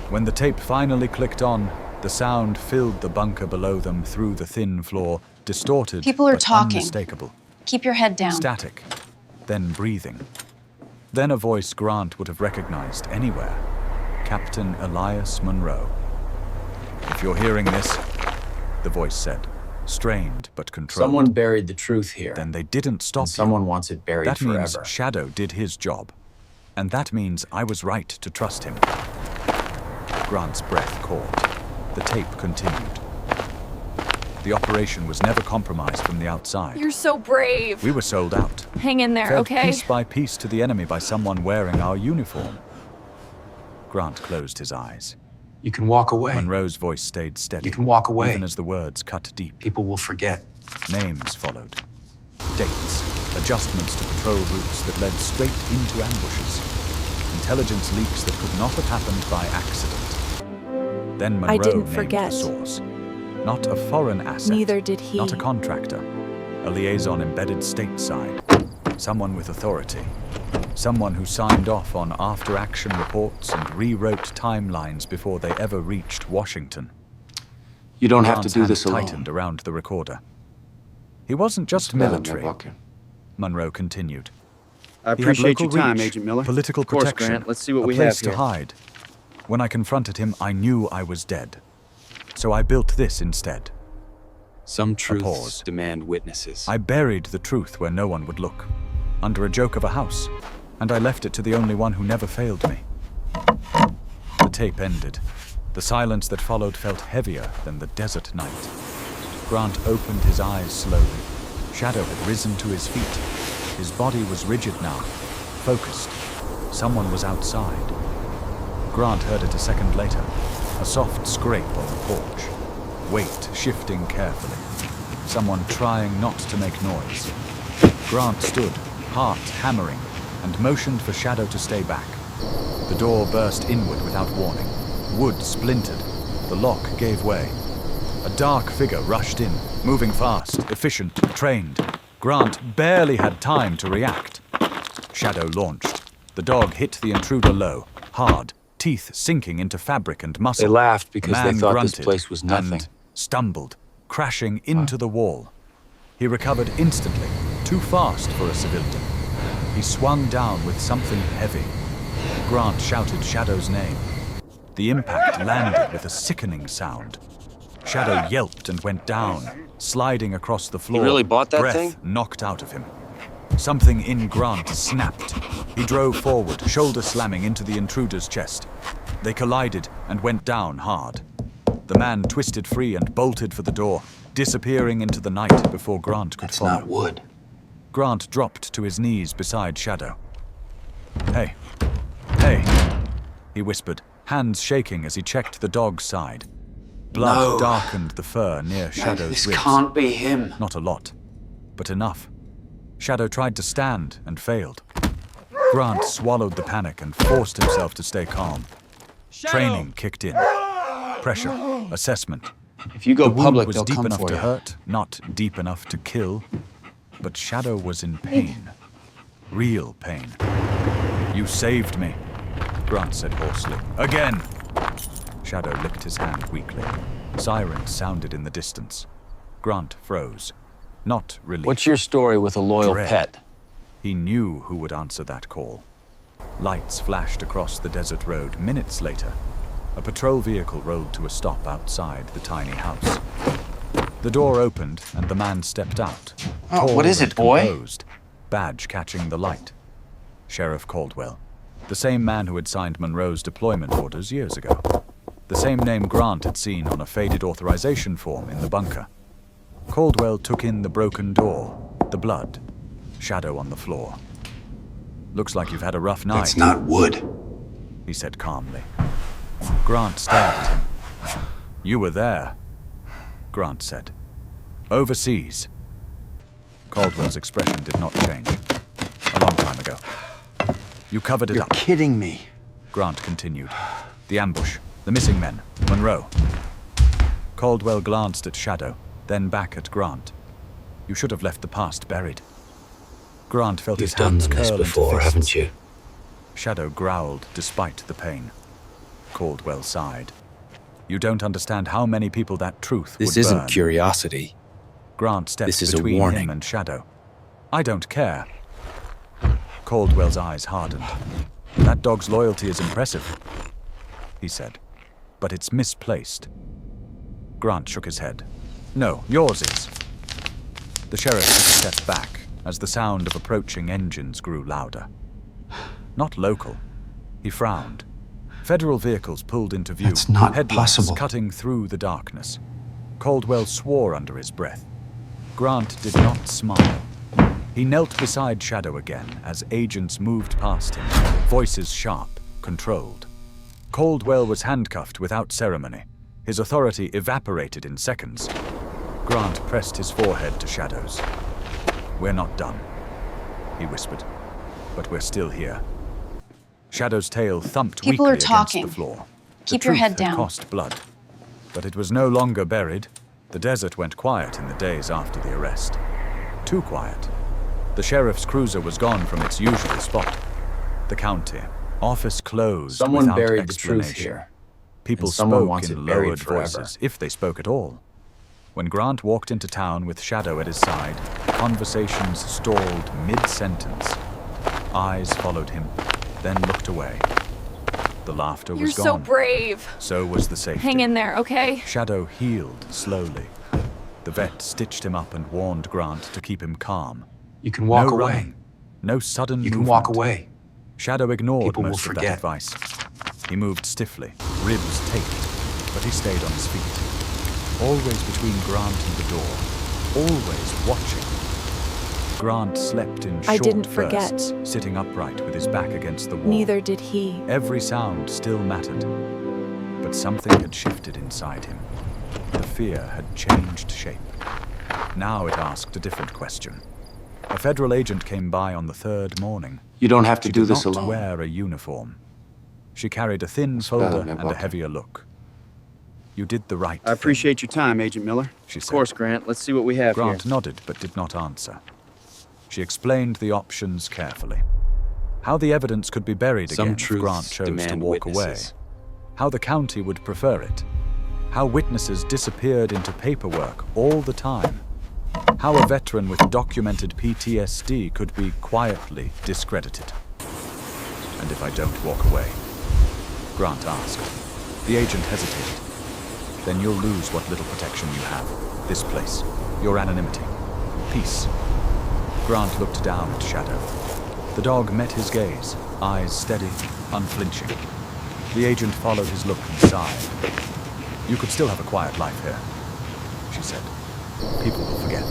When the tape finally clicked on, the sound filled the bunker below them through the thin floor, distorted People are but talking. unmistakable. Keep your head down. Static, then breathing. Then a voice Grant would have recognized anywhere. Captain Elias Monroe. "If you're hearing this," the voice said, strained but controlled. Someone buried the truth here. Then they didn't stop And you. someone wants it buried That means forever. Shadow did his job. And that means I was right to trust him. Grant's breath caught. The tape continued. The operation was never compromised from the outside. You're so brave. We were sold out. Hang in there, Fed okay? piece by piece to the enemy by someone wearing our uniform. Grant closed his eyes. You can walk away. Monroe's voice stayed steady. You can walk away. Even as the words cut deep. People will forget. Names followed. Dates. Adjustments to patrol routes that led straight into ambushes. Intelligence leaks that could not have happened by accident. Then Monroe I didn't named forget. the source. Not a foreign asset. Neither did he. Not a contractor. A liaison embedded stateside. Someone with authority. Someone who signed off on after-action reports and rewrote timelines before they ever reached Washington. You don't have to Grant's do hand this alone. tightened around the recorder. He wasn't just military, Monroe continued. I He had appreciate local your time, reach, Agent Miller. political Of course, protection, Grant. Let's see what a we place have here. to hide. When I confronted him, I knew I was dead. So I built this instead. Some pause. truths demand witnesses. I buried the truth where no one would look, under a joke of a house, and I left it to the only one who never failed me. The tape ended. The silence that followed felt heavier than the desert night. Grant opened his eyes slowly. Shadow had risen to his feet. His body was rigid now, focused. Someone was outside. Grant heard it a second later, a soft scrape on the porch. Weight shifting carefully. Someone trying not to make noise. Grant stood, heart hammering, and motioned for Shadow to stay back. The door burst inward without warning. Wood splintered. The lock gave way. A dark figure rushed in, moving fast, efficient, trained. Grant barely had time to react. Shadow launched. The dog hit the intruder low, hard, teeth sinking into fabric and muscle. They laughed because The they man thought grunted this place was nothing. and stumbled, crashing into the wall. He recovered instantly, too fast for a civilian. He swung down with something heavy. Grant shouted Shadow's name. The impact landed with a sickening sound. Shadow yelped and went down, sliding across the floor. really bought that breath thing? knocked out of him. Something in Grant snapped. He drove forward, shoulder slamming into the intruder's chest. They collided and went down hard. The man twisted free and bolted for the door, disappearing into the night before Grant could That's follow. not wood. Grant dropped to his knees beside Shadow. Hey. Hey, he whispered, hands shaking as he checked the dog's side. Blood No. darkened the fur near Shadow's This ribs. can't be him. Not a lot, but enough. Shadow tried to stand and failed. Grant swallowed the panic and forced himself to stay calm. Training kicked in. Pressure, assessment. If you go The wound public, was they'll deep come enough for to you. hurt, not deep enough to kill. But Shadow was in pain. Real pain. You saved me, Grant said hoarsely. Again! Shadow licked his hand weakly. Sirens sounded in the distance. Grant froze. Not relief. What's your story with a loyal Dread. pet? He knew who would answer that call. Lights flashed across the desert road minutes later. A patrol vehicle rolled to a stop outside the tiny house. The door opened and the man stepped out. Oh, tall what is and it, boy? composed, badge catching the light. Sheriff Caldwell, the same man who had signed Monroe's deployment orders years ago. The same name Grant had seen on a faded authorization form in the bunker. Caldwell took in the broken door, the blood, Shadow on the floor. Looks like you've had a rough night, That's not wood. he said calmly. Grant stared at him. You were there, Grant said. Overseas. Caldwell's expression did not change. A long time ago. You covered it You're up, kidding me. Grant continued. The ambush, the missing men, Monroe. Caldwell glanced at Shadow, then back at Grant. You should have left the past buried. Grant felt You've his done hands this curl into before, fists. haven't you? Shadow growled despite the pain. Caldwell sighed. You don't understand how many people that truth This would isn't burn. curiosity. Grant stepped This is a between warning. him and Shadow. I don't care. Caldwell's eyes hardened. That dog's loyalty is impressive, he said, but it's misplaced. Grant shook his head. No, yours is. The sheriff took a step back as the sound of approaching engines grew louder. Not local. He frowned. Federal vehicles pulled into view, That's not headlights possible. cutting through the darkness. Caldwell swore under his breath. Grant did not smile. He knelt beside Shadow again as agents moved past him, voices sharp, controlled. Caldwell was handcuffed without ceremony. His authority evaporated in seconds. Grant pressed his forehead to Shadow's. We're not done, he whispered, but we're still here. Shadow's tail thumped People weakly are against talking. the floor. Keep The your truth head had down. cost blood, but it was no longer buried. The desert went quiet in the days after the arrest. Too quiet. The sheriff's cruiser was gone from its usual spot. The county. Office closed Someone without buried the truth explanation. here. People and someone spoke wants in it buried lowered forever. voices, if they spoke at all. When Grant walked into town with Shadow at his side, conversations stalled mid-sentence. Eyes followed him, then looked away. The laughter You're was so gone. brave. So was the safety. Hang in there, okay? Shadow healed slowly. The vet stitched him up and warned Grant to keep him calm. You can walk No away. running, no sudden You can movement. walk away. Shadow ignored People will most of that forget. advice. He moved stiffly, ribs taped, but he stayed on his feet. Always between Grant and the door, always watching. Grant slept in I short didn't forget. bursts, sitting upright with his back against the wall. Neither did he. Every sound still mattered, but something had shifted inside him. The fear had changed shape. Now it asked a different question. A federal agent came by on the third morning. You don't have to She do did this not alone. wear a uniform. She carried a thin Spell folder me, and a Walker. heavier look. You did the right I appreciate your time, Agent Miller. she Of said. course, Grant. Let's see what we have Grant here. nodded but did not answer. She explained the options carefully. How the evidence could be buried Some again if Grant truths chose to demand walk away. witnesses. How the county would prefer it. How witnesses disappeared into paperwork all the time. How a veteran with documented PTSD could be quietly discredited. And if I don't walk away? Grant asked. The agent hesitated. Then you'll lose what little protection you have. This place. Your anonymity. Peace. Grant looked down at Shadow. The dog met his gaze, eyes steady, unflinching. The agent followed his look and sighed. You could still have a quiet life here, she said. People will forget.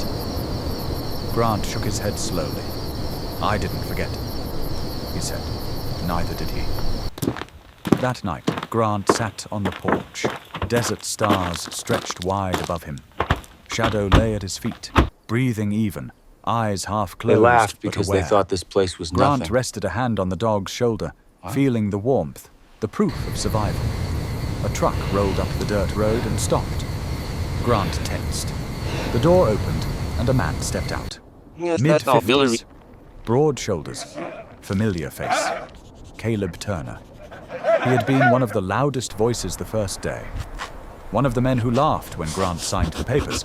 Grant shook his head slowly. I didn't forget, he said. Neither did he. That night, Grant sat on the porch. Desert stars stretched wide above him. Shadow lay at his feet, breathing even, eyes half closed They laughed but because aware. they thought this place was Grant nothing. rested a hand on the dog's shoulder, feeling the warmth, the proof of survival. A truck rolled up the dirt road and stopped. Grant tensed. The door opened and a man stepped out. Mid-50s, broad shoulders, familiar face. Caleb Turner. He had been one of the loudest voices the first day. One of the men who laughed when Grant signed the papers.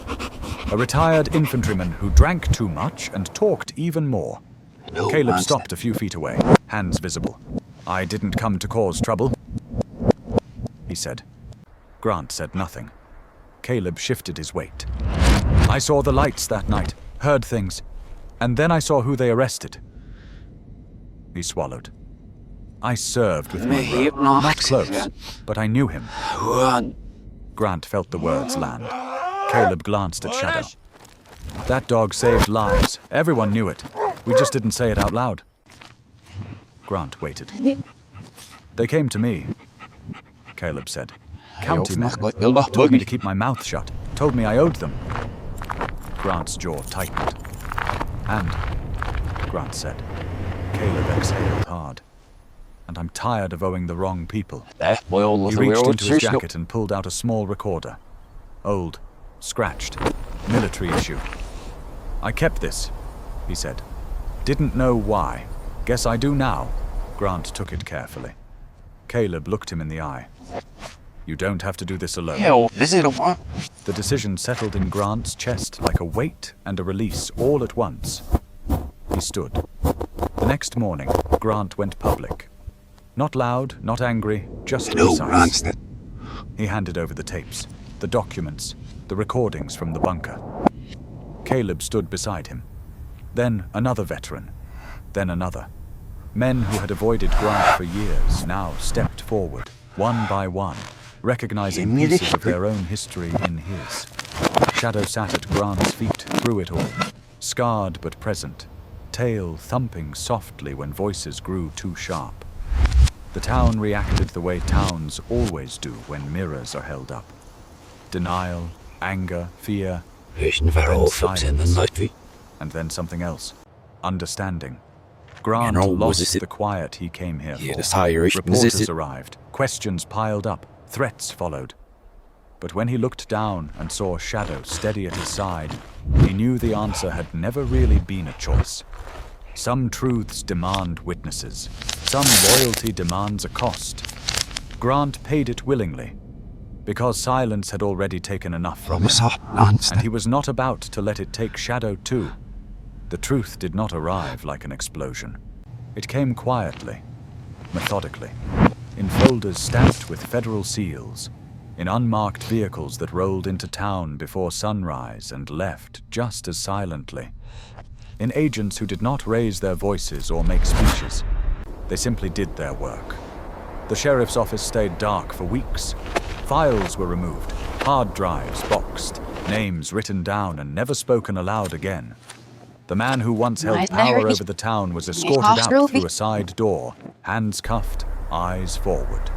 A retired infantryman who drank too much and talked even more. No Caleb nonsense. stopped a few feet away, hands visible. I didn't come to cause trouble, he said. Grant said nothing. Caleb shifted his weight. I saw the lights that night, heard things, and then I saw who they arrested. He swallowed. I served with Monroe, not close, but I knew him. Grant felt the words land. Caleb glanced at Shadow. That dog saved lives. Everyone knew it. We just didn't say it out loud. Grant waited. They came to me, Caleb said. County men. Told me to keep my mouth shut. Told me I owed them. Grant's jaw tightened. And, Grant said. Caleb exhaled hard. And I'm tired of owing the wrong people. He reached into his jacket and pulled out a small recorder. Old, scratched, military issue. I kept this, he said. Didn't know why. Guess I do now. Grant took it carefully. Caleb looked him in the eye. You don't have to do this alone. The decision settled in Grant's chest like a weight and a release all at once. He stood. The next morning, Grant went public. Not loud, not angry, just precise. He handed over the tapes, the documents, the recordings from the bunker. Caleb stood beside him. Then another veteran. Then another. Men who had avoided Grant for years now stepped forward, one by one, recognizing pieces of their own history in his. Shadow sat at Grant's feet through it all, scarred but present, tail thumping softly when voices grew too sharp. The town reacted the way towns always do when mirrors are held up. Denial, anger, fear, then silence, and then something else. Understanding. Grant lost the quiet he came here for. Reporters arrived. Questions piled up. Threats followed. But when he looked down and saw Shadow steady at his side, he knew the answer had never really been a choice. Some truths demand witnesses. Some loyalty demands a cost. Grant paid it willingly, because silence had already taken enough from him, and he was not about to let it take Shadow too. The truth did not arrive like an explosion. It came quietly, methodically. in folders stamped with federal seals, in unmarked vehicles that rolled into town before sunrise and left just as silently, in agents who did not raise their voices or make speeches. They simply did their work. The sheriff's office stayed dark for weeks. Files were removed, hard drives boxed, names written down and never spoken aloud again. The man who once held power over the town was escorted out through a side door, hands cuffed, eyes forward.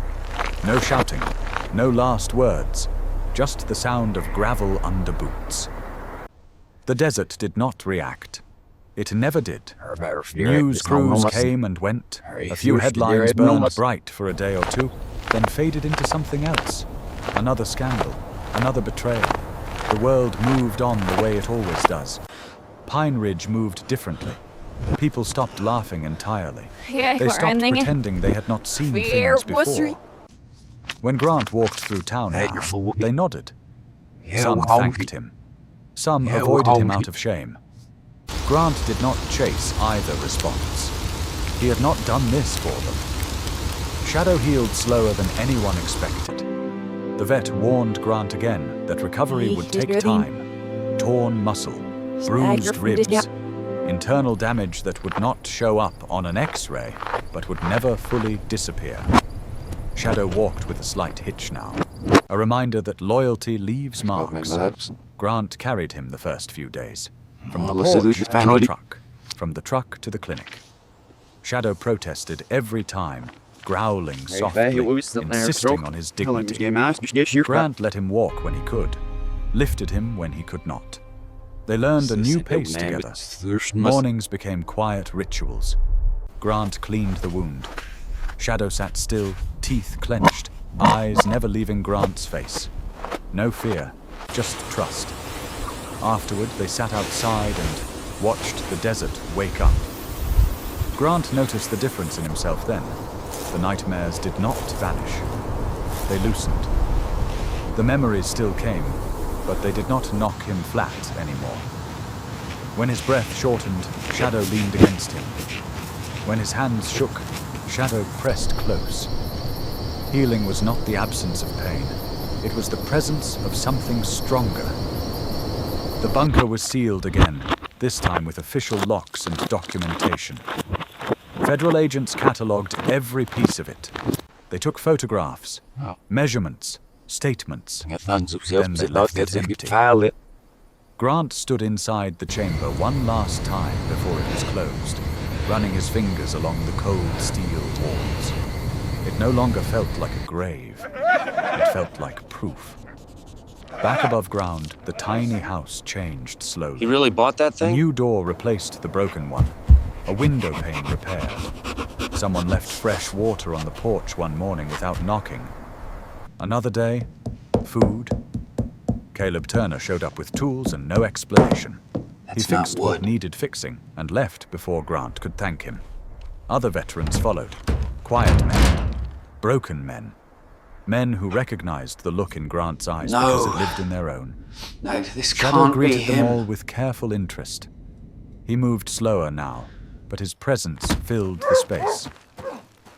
No shouting, no last words, just the sound of gravel under boots. The desert did not react. It never did. News crews came and went. A few headlines burned bright for a day or two, then faded into something else. Another scandal, another betrayal. The world moved on the way it always does. Pine Ridge moved differently. People stopped laughing entirely. They stopped pretending they had not seen things before. When Grant walked through town now, they nodded. Some thanked him. Some avoided him out of shame. Grant did not chase either response. He had not done this for them. Shadow healed slower than anyone expected. The vet warned Grant again that recovery would take time. Torn muscle, bruised ribs, internal damage that would not show up on an X-ray, but would never fully disappear. Shadow walked with a slight hitch now, a reminder that loyalty leaves marks. Grant carried him the first few days, from the porch to the truck, from the truck to the clinic. Shadow protested every time, growling softly, insisting on his dignity. Grant let him walk when he could, lifted him when he could not. They learned a new pace together. Mornings became quiet rituals. Grant cleaned the wound. Shadow sat still, teeth clenched, eyes never leaving Grant's face. No fear, just trust. Afterward, they sat outside and watched the desert wake up. Grant noticed the difference in himself then. The nightmares did not vanish. They loosened. The memories still came, but they did not knock him flat anymore. When his breath shortened, Shadow leaned against him. When his hands shook, Shadow pressed close. Healing was not the absence of pain. It was the presence of something stronger. The bunker was sealed again, this time with official locks and documentation. Federal agents catalogued every piece of it. They took photographs, measurements, statements, then they left it empty. Grant stood inside the chamber one last time before it was closed, running his fingers along the cold steel walls. It no longer felt like a grave. It felt like proof. Back above ground, the tiny house changed slowly. He really bought that A thing? new door replaced the broken one, a window pane repaired. Someone left fresh water on the porch one morning without knocking. Another day, food. Caleb Turner showed up with tools and no explanation. He fixed what needed fixing and left before Grant could thank him. Other veterans followed. Quiet men. Broken men. Men who recognized the look in Grant's eyes because it lived in their own. No, this Shadow can't be greeted them all him. with careful interest. He moved slower now, but his presence filled the space.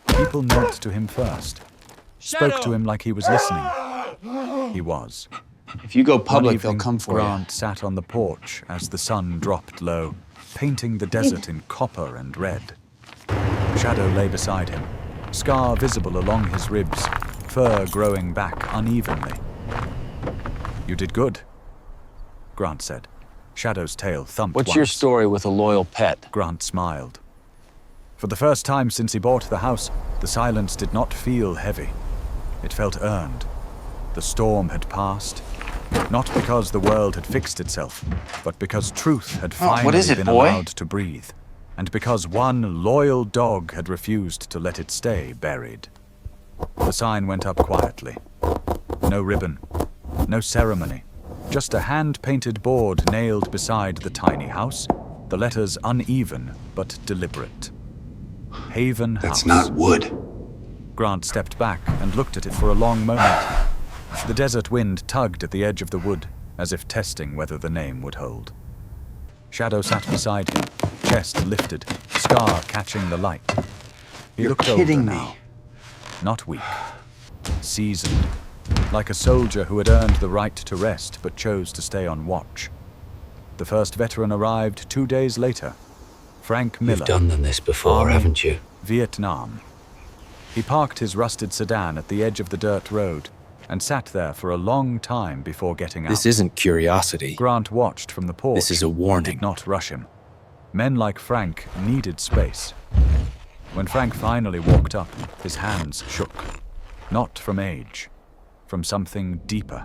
People knelt to him first, spoke to him like he was listening. He was. If you go One public, they'll evening, come for Grant sat on the porch as the sun dropped low, painting the desert in copper and red. Shadow lay beside him, scar visible along his ribs, fur growing back unevenly. "You did good," Grant said. Shadow's tail thumped What's once. your story with a loyal pet? Grant smiled. For the first time since he bought the house, the silence did not feel heavy. It felt earned. The storm had passed, not because the world had fixed itself, but because truth had finally been allowed to breathe, and because one loyal dog had refused to let it stay buried. The sign went up quietly. No ribbon, no ceremony, just a hand-painted board nailed beside the tiny house, the letters uneven but deliberate. Haven House. That's not wood. Grant stepped back and looked at it for a long moment. The desert wind tugged at the edge of the wood, as if testing whether the name would hold. Shadow sat beside him, chest lifted, scar catching the light. He You're looked kidding older me. now. not weak. Seasoned, like a soldier who had earned the right to rest but chose to stay on watch. The first veteran arrived 2 days later. Frank Miller. You've done this before, Army, haven't you? Vietnam. He parked his rusted sedan at the edge of the dirt road and sat there for a long time before getting out. This isn't curiosity. Grant watched from the porch. This is a warning. Did not rush him. Men like Frank needed space. When Frank finally walked up, his hands shook. Not from age, from something deeper.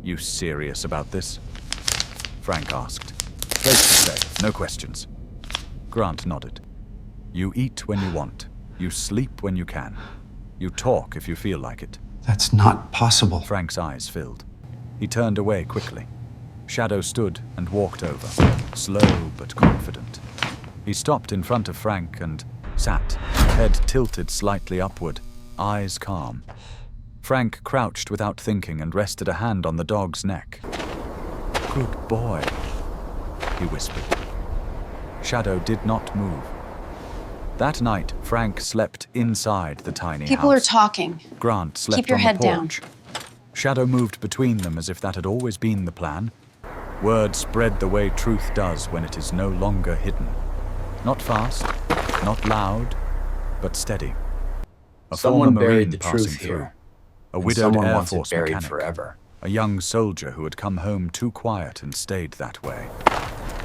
"You serious about this?" Frank asked. "Place to stay, no questions." Grant nodded. "You eat when you want. You sleep when you can. You talk if you feel like it." That's not possible. Frank's eyes filled. He turned away quickly. Shadow stood and walked over, slow but confident. He stopped in front of Frank and sat, head tilted slightly upward, eyes calm. Frank crouched without thinking and rested a hand on the dog's neck. "Good boy," he whispered. Shadow did not move. That night, Frank slept inside the tiny People are house. talking. Grant slept Keep your on head the down. porch. Shadow moved between them as if that had always been the plan. Word spread the way truth does when it is no longer hidden. Not fast, not loud, but steady. A Someone former buried Marine the passing truth through. here. A And widowed someone Air wants it Force buried mechanic. forever. A young soldier who had come home too quiet and stayed that way.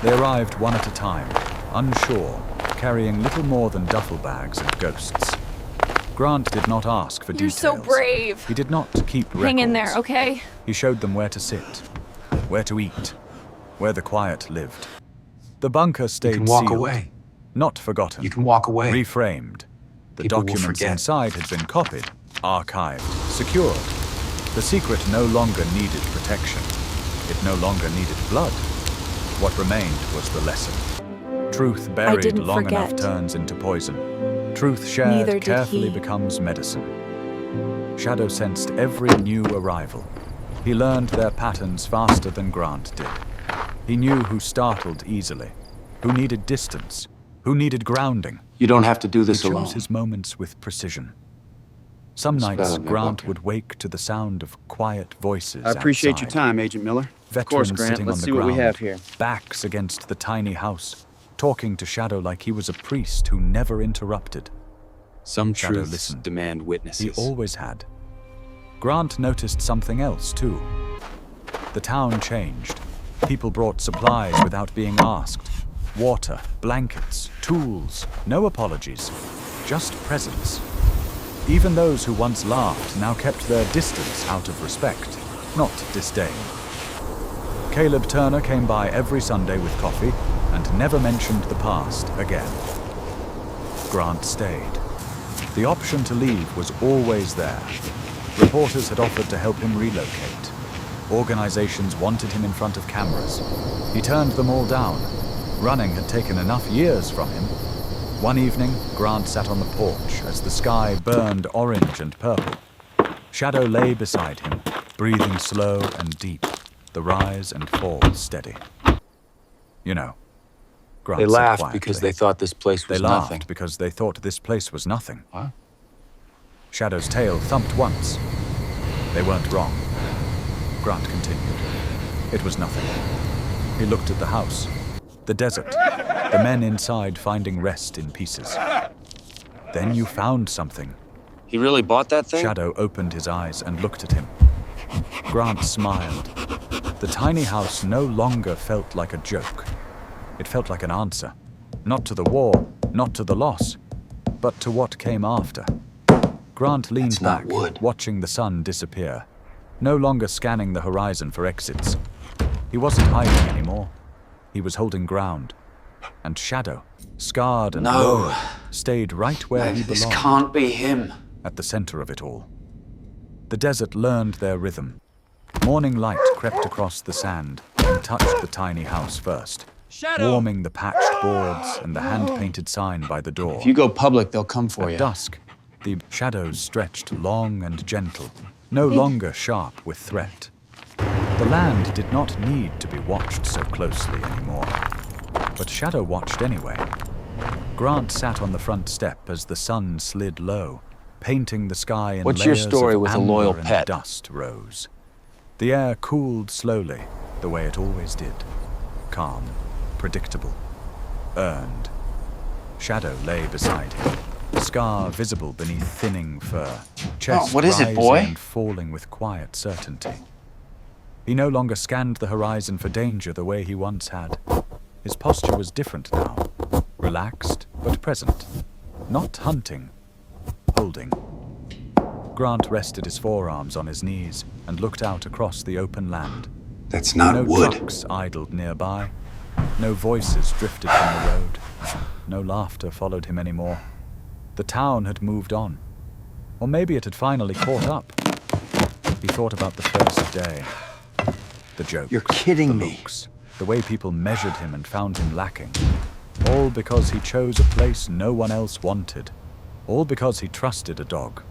They arrived one at a time, unsure, carrying little more than duffel bags and ghosts. Grant did not ask for You're details. so brave. He did not keep records. Hang in there, okay? He showed them where to sit, where to eat, where the quiet lived. The bunker stayed You can walk sealed, away. not forgotten. You can walk away. Reframed. The People will documents forget. inside had been copied, archived, secured. The secret no longer needed protection. It no longer needed blood. What remained was the lesson. Truth buried didn't long enough forget. turns into poison. Truth shared Neither did carefully he. becomes medicine. Shadow sensed every new arrival. He learned their patterns faster than Grant did. He knew who startled easily, who needed distance, who needed grounding. You don't have to do this He alone. chose his moments with precision. Some nights, better than Grant walking. would wake to the sound of quiet voices I appreciate your outside. time, Agent Miller. Veterans Of course, Grant. sitting Let's on the see what we ground, have here. backs against the tiny house, talking to Shadow like he was a priest who never interrupted. Some Shadow truths listened. demand He witnesses. always had. Grant noticed something else, too. The town changed. People brought supplies without being asked. Water, blankets, tools, no apologies, just presence. Even those who once laughed now kept their distance out of respect, not disdain. Caleb Turner came by every Sunday with coffee and never mentioned the past again. Grant stayed. The option to leave was always there. Reporters had offered to help him relocate. Organizations wanted him in front of cameras. He turned them all down. Running had taken enough years from him. One evening, Grant sat on the porch as the sky burned orange and purple. Shadow lay beside him, breathing slow and deep, the rise and fall steady. "You know," Grant They said laughed quietly. because they thought this place They was laughed nothing. because they thought this place was nothing. What? Shadow's tail thumped once. They weren't wrong. Grant continued. It was nothing. He looked at the house, the desert, the men inside finding rest in pieces. "Then you found something." He really bought that thing? Shadow opened his eyes and looked at him. Grant smiled. The tiny house no longer felt like a joke. It felt like an answer. Not to the war, not to the loss, but to what came after. Grant leaned It's not back, wood. watching the sun disappear, no longer scanning the horizon for exits. He wasn't hiding anymore. He was holding ground. And Shadow, scarred and No. loyal, stayed right where he This belonged, can't be him. at the center of it all. The desert learned their rhythm. Morning light crept across the sand and touched the tiny house first, warming the patched boards and the hand-painted sign by the door. If you go public, they'll come for At you. dusk, the shadows stretched long and gentle, no longer sharp with threat. The land did not need to be watched so closely anymore. But Shadow watched anyway. Grant sat on the front step as the sun slid low, painting the sky in What's your layers story of with a amber loyal and pet? dust rose. The air cooled slowly, the way it always did. Calm, predictable, earned. Shadow lay beside him, a scar visible beneath thinning fur, chest what is it, rising boy? and falling with quiet certainty. He no longer scanned the horizon for danger the way he once had. His posture was different now, relaxed but present, not hunting, holding. Grant rested his forearms on his knees and looked out across the open land. That's not No wood. trucks idled nearby. No voices drifted from the road. No laughter followed him anymore. The town had moved on. Or maybe it had finally caught up. He thought about the first day. The jokes, You're kidding the me. looks, the way people measured him and found him lacking. All because he chose a place no one else wanted. All because he trusted a dog.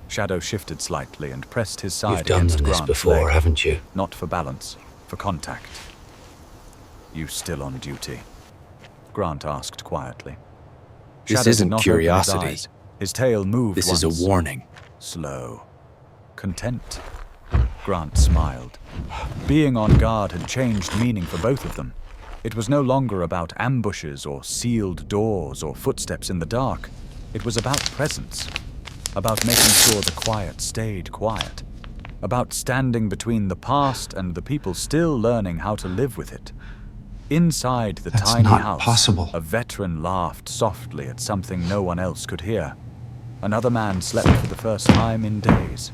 Shadow shifted slightly and pressed his You've side done against this Grant's before, leg. haven't you? Not for balance, for contact. You still on duty? Grant asked quietly. This Shadow did isn't not open curiosity. His eyes. His tail moved This once. is a warning. Slow. Content. Grant smiled. Being on guard had changed meaning for both of them. It was no longer about ambushes or sealed doors or footsteps in the dark. It was about presence. About making sure the quiet stayed quiet. About standing between the past and the people still learning how to live with it. Inside the That's tiny not house, possible. a veteran laughed softly at something no one else could hear. Another man slept for the first time in days.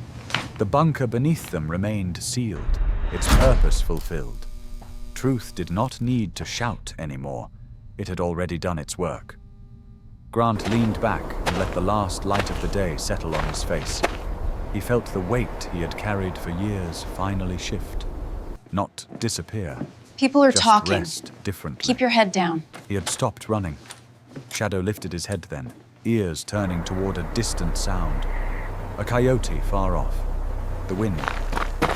The bunker beneath them remained sealed, its purpose fulfilled. Truth did not need to shout anymore. It had already done its work. Grant leaned back and let the last light of the day settle on his face. He felt the weight he had carried for years finally shift. Not disappear. People are Just talking. rest differently. Keep your head down. He had stopped running. Shadow lifted his head then, ears turning toward a distant sound. A coyote far off. The wind.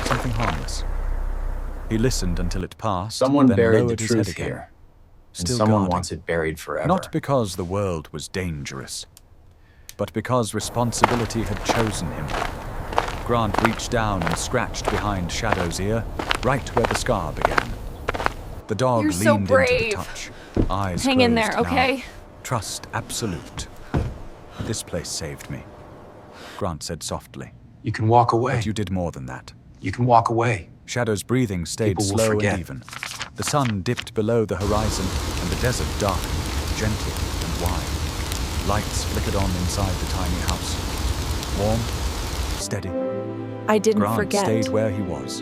Something harmless. He listened until it passed, Someone then buried the lowered his head truth again. here. And Still someone guarding. wants it buried forever. Not because the world was dangerous, but because responsibility had chosen him. Grant reached down and scratched behind Shadow's ear, right where the scar began. The dog You're so leaned into brave. the touch, eyes Hang in there, closed now. okay? Trust absolute. This place saved me, Grant said softly. You can walk away. But you did more than that. You can walk away. Shadow's breathing stayed People will slow forget. and even. The sun dipped below the horizon, and the desert darkened, gentle and wide. Lights flickered on inside the tiny house. Warm, steady. I didn't Grant forget. stayed where he was.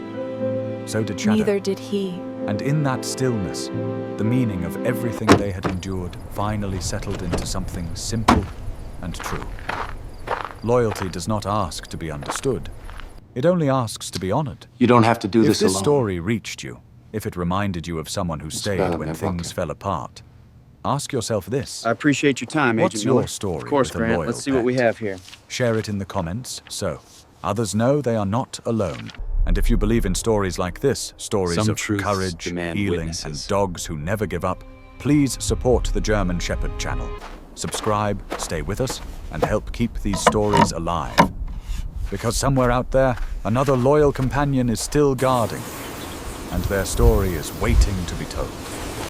So did Shadow. Neither did he. And in that stillness, the meaning of everything they had endured finally settled into something simple and true. Loyalty does not ask to be understood. It only asks to be honored. You don't have to do If this this alone. story reached you, if it reminded you of someone who stayed better when than things walking. fell apart, ask yourself this. I appreciate your time, What's Agent your Miller. story Of course, with a Grant. loyal Let's see what we pet? have here. Share it in the comments so others know they are not alone. And if you believe in stories like this, stories Some of truths courage, demand healing, witnesses. and dogs who never give up, please support the German Shepherd channel. Subscribe, stay with us, and help keep these stories alive. Because somewhere out there, another loyal companion is still guarding, and their story is waiting to be told.